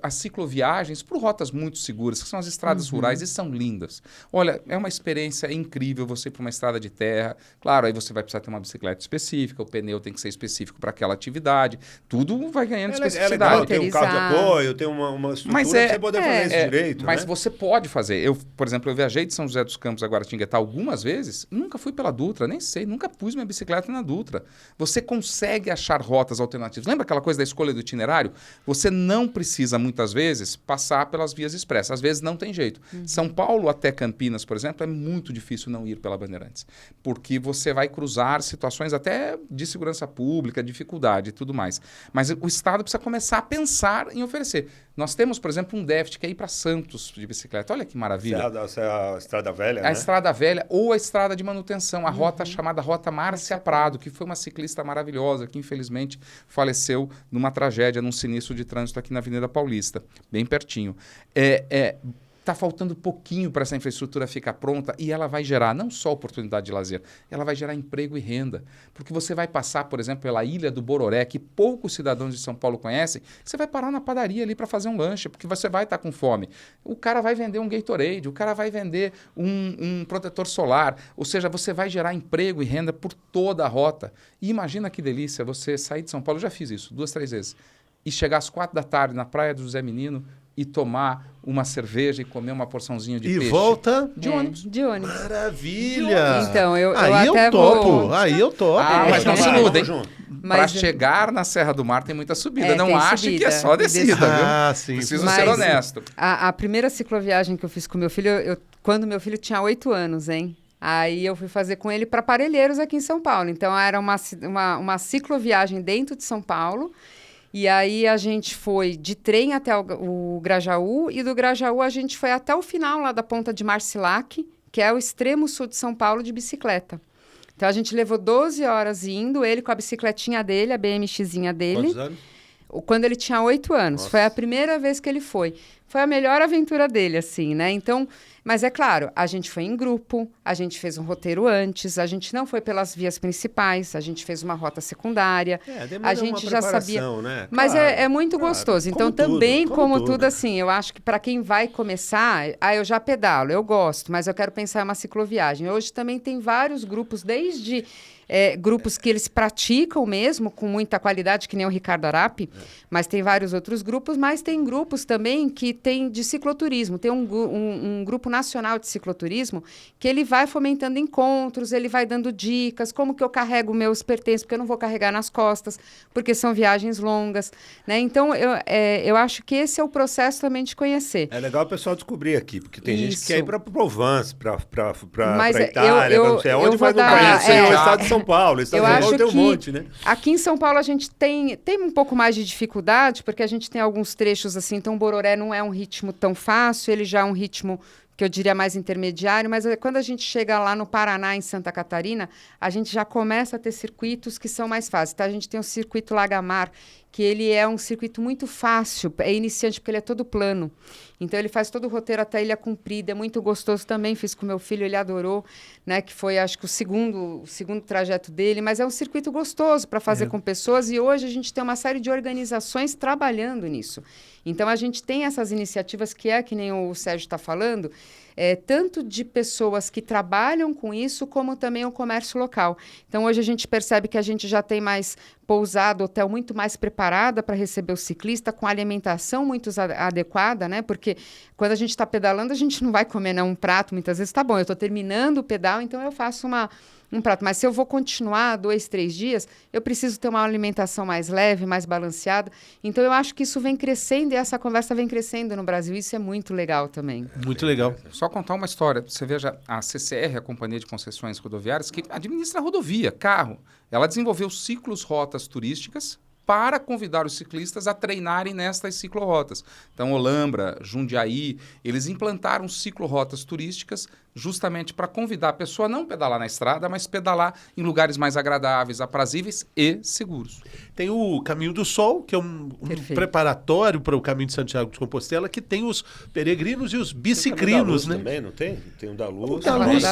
cicloviagens por rotas muito seguras, que são as estradas rurais e são lindas. Olha, é uma experiência incrível você ir para uma estrada de terra. Claro, aí você vai precisar ter uma bicicleta específica, o pneu tem que ser específico para aquela atividade, tudo vai ganhando É especificidade. legal, tem um carro de apoio, tem uma estrutura para você poder fazer isso direito, Mas né? você pode fazer. Por exemplo, eu viajei de São José dos Campos a Guaratinguetá algumas vezes, nunca fui pela Dutra, nem sei, nunca pus minha bicicleta na Dutra. Você consegue achar rotas alternativas. Lembra aquela coisa da escolha do itinerário? Você não precisa, muitas vezes, passar pelas vias expressas. Às vezes não tem jeito. São Paulo até Campinas, por exemplo, é muito difícil não ir pela Bandeirantes, porque você vai cruzar situações até de segurança pública, dificuldade e tudo mais. Mas o Estado precisa começar a pensar em oferecer. Nós temos, por exemplo, um déficit que é ir para Santos de bicicleta. Olha que maravilha. Essa é a Estrada Velha, né? A Estrada Velha ou a Estrada de Manutenção, a rota chamada Rota Márcia Prado, que foi uma ciclista maravilhosa, que infelizmente faleceu numa tragédia, num sinistro de trânsito aqui na Avenida Paulista, bem pertinho. Está faltando pouquinho para essa infraestrutura ficar pronta e ela vai gerar não só oportunidade de lazer, ela vai gerar emprego e renda. Porque você vai passar, por exemplo, pela Ilha do Bororé, que poucos cidadãos de São Paulo conhecem, você vai parar na padaria ali para fazer um lanche, porque você vai estar com fome. O cara vai vender um Gatorade, o cara vai vender um protetor solar, ou seja, você vai gerar emprego e renda por toda a rota. E imagina que delícia você sair de São Paulo, eu já fiz isso 2, 3 vezes, e chegar às 4 da tarde na praia do José Menino e tomar uma cerveja e comer uma porçãozinha de peixe. E volta... De ônibus. De ônibus. Maravilha! Então, eu aí até eu topo, vou... aí eu topo. Mas não se Vamos iludem. junto. Para Mas- chegar na Serra do Mar tem muita subida. Não tem ache subida que é só e descida, descida. viu? Sim. Preciso Mas- ser honesto. A primeira cicloviagem que eu fiz com meu filho, quando meu filho tinha 8 anos, hein? Aí eu fui fazer com ele para Parelheiros aqui em São Paulo. Então, era uma cicloviagem dentro de São Paulo. E aí a gente foi de trem até o Grajaú. E do Grajaú a gente foi até o final lá da ponta de Marcilac, que é o extremo sul de São Paulo, de bicicleta. Então, a gente levou 12 horas indo, ele com a bicicletinha dele, a BMXzinha dele. Quantos anos? Quando ele tinha 8 anos. Nossa. Foi a primeira vez que ele foi. foi a melhor aventura dele, assim, né? Então, mas é claro, a gente foi em grupo, a gente fez um roteiro antes, a gente não foi pelas vias principais, a gente fez uma rota secundária, a gente já sabia. Né? Mas claro, é muito gostoso. Então, também, como tudo, assim, eu acho que para quem vai começar, eu já pedalo, eu gosto, mas eu quero pensar em uma cicloviagem. Hoje também tem vários grupos, desde grupos que eles praticam mesmo, com muita qualidade, que nem o Ricardo Arapi, mas tem vários outros grupos, mas tem grupos também que tem de cicloturismo. Tem um grupo nacional de cicloturismo que ele vai fomentando encontros, ele vai dando dicas, como que eu carrego meus pertences, porque eu não vou carregar nas costas, porque são viagens longas, né? Então, eu acho que esse é o processo também de conhecer. É legal o pessoal descobrir aqui, porque tem gente que quer ir para Provence, para Mas Itália, para não sei aonde, mas não conhece o estado de São Paulo. O estado de São Paulo tem um monte, né? Aqui em São Paulo a gente tem um pouco mais de dificuldade, porque a gente tem alguns trechos assim, então o Bororé não é um ritmo tão fácil, ele já é um ritmo que eu diria mais intermediário, mas quando a gente chega lá no Paraná, em Santa Catarina, a gente já começa a ter circuitos que são mais fáceis. Então, a gente tem o circuito Lagamar, que ele é um circuito muito fácil, é iniciante porque ele é todo plano. Então, ele faz todo o roteiro até Ilha Comprida, é muito gostoso também, fiz com meu filho, ele adorou, né, que foi, acho que, o segundo trajeto dele, mas é um circuito gostoso para fazer com pessoas, e hoje a gente tem uma série de organizações trabalhando nisso. Então, a gente tem essas iniciativas que nem o Sérgio está falando, tanto de pessoas que trabalham com isso, como também o comércio local. Então, hoje a gente percebe que a gente já tem mais pousada, hotel muito mais preparada para receber o ciclista, com alimentação muito adequada, né? Porque quando a gente está pedalando, a gente não vai comer um prato, muitas vezes, tá bom, eu estou terminando o pedal, então eu faço um prato. Mas se eu vou continuar 2, 3 dias, eu preciso ter uma alimentação mais leve, mais balanceada. Então, eu acho que isso vem crescendo e essa conversa vem crescendo no Brasil. Isso é muito legal também. Muito legal. Só contar uma história. Você veja, a CCR, a Companhia de Concessões Rodoviárias, que administra a rodovia, carro, ela desenvolveu ciclos rotas turísticas para convidar os ciclistas a treinarem nestas ciclorotas. Então, Olambra, Jundiaí, eles implantaram ciclorotas turísticas justamente para convidar a pessoa a não pedalar na estrada, mas pedalar em lugares mais agradáveis, aprazíveis e seguros. Tem o Caminho do Sol, que é um preparatório para o Caminho de Santiago de Compostela, que tem os peregrinos e os bicicrinos, né? Também, não tem? Tem o da Luz.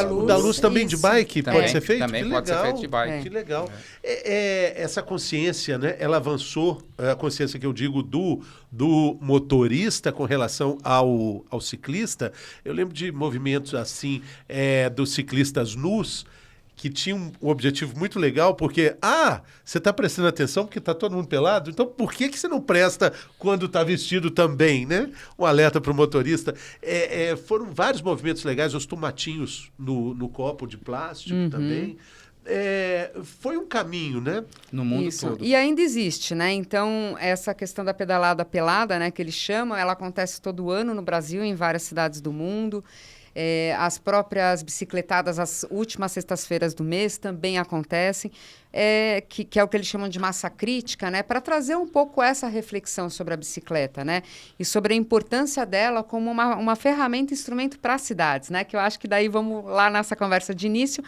O da Luz também de bike também, pode ser feito? Também pode ser feito de bike. Que legal. Essa consciência, né? Ela avançou, a consciência que eu digo do motorista com relação ao ciclista. Eu lembro de movimentos assim, dos ciclistas nus, que tinham um objetivo muito legal, porque, você está prestando atenção porque está todo mundo pelado, então por que você não presta quando está vestido também, né? Um alerta para o motorista. Foram vários movimentos legais, os tomatinhos no copo de plástico também. Foi um caminho, né? No mundo todo. E ainda existe, né? Então, essa questão da pedalada pelada, né, que eles chamam, ela acontece todo ano no Brasil, em várias cidades do mundo. As próprias bicicletadas, as últimas sextas-feiras do mês também acontecem, que é o que eles chamam de massa crítica, né? Para trazer um pouco essa reflexão sobre a bicicleta, né? E sobre a importância dela como uma ferramenta, instrumento para as cidades, né? Que eu acho que daí vamos lá nessa conversa de início,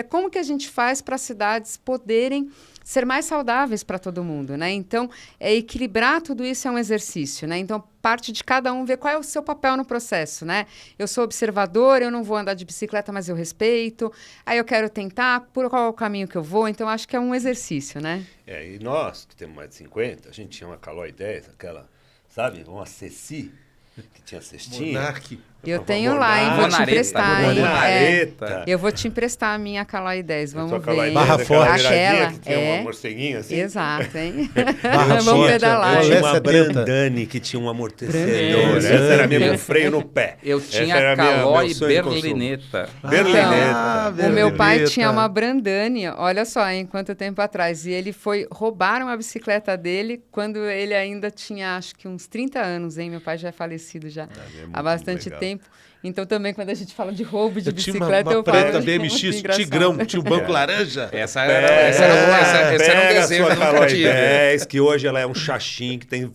como que a gente faz para as cidades poderem ser mais saudáveis para todo mundo, né? Então, equilibrar tudo isso é um exercício, né? Então, parte de cada um ver qual é o seu papel no processo, né? Eu sou observador, eu não vou andar de bicicleta, mas eu respeito. Aí eu quero tentar, por qual é o caminho que eu vou? Então, acho que é um exercício, né? E nós, que temos mais de 50, a gente tinha uma Caloi 10, aquela, sabe? Uma Ceci, que tinha cestinha. Monark. Eu tenho lá, hein? Vou te emprestar, hein? Monareta. Eu vou te emprestar a minha Caloi 10, vamos ver. Barra forte. Aquela que tinha uma morceguinha assim. Exato, hein? Barra Vamos pedalar. Eu tinha uma 70. Brandani que tinha um amortecedor. Essa era meu freio no pé. Eu tinha a Caloi Berlineta. O meu pai tinha uma Brandani, olha só, hein, quanto tempo atrás. E ele roubaram a bicicleta dele quando ele ainda tinha, acho que uns 30 anos, hein? Meu pai já é falecido já há bastante tempo. Então também quando a gente fala de roubo de Eu tinha bicicleta, uma eu falo... preta muito BMX engraçado. Tigrão, tinha um banco laranja. Esse era um desejo sua que eu nunca Calói tive. 10, que hoje ela é um xaxim, que tem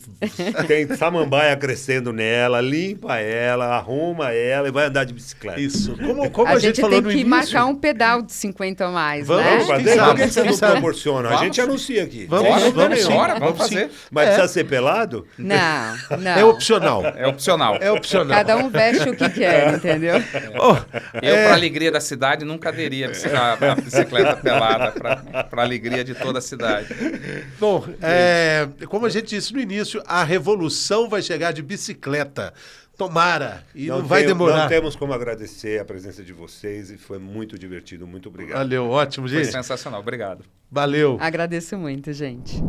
samambaia crescendo nela, limpa ela, arruma ela e vai andar de bicicleta. Isso. Como a A gente gente falou tem no que início... marcar um pedal de 50 a mais, Vamos, né? Mas quem por sabe? que você Quem não sabe? proporciona? A Vamos. gente anuncia aqui. Vamos, Sem vamos problema sim. nenhum. Bora, vamos sim. fazer. Mas precisa ser pelado? Não, não. É opcional. É opcional. É opcional. Cada um veste o que quer, entendeu? Oh, Eu, para a alegria da cidade, nunca aderia a bicicleta pelada para a alegria de toda a cidade. bom, como a gente disse no início, a revolução vai chegar de bicicleta. Tomara. E não vai demorar. Não temos como agradecer a presença de vocês e foi muito divertido. Muito obrigado. Valeu, ótimo, Foi gente. sensacional. Obrigado. Valeu. Agradeço muito, gente.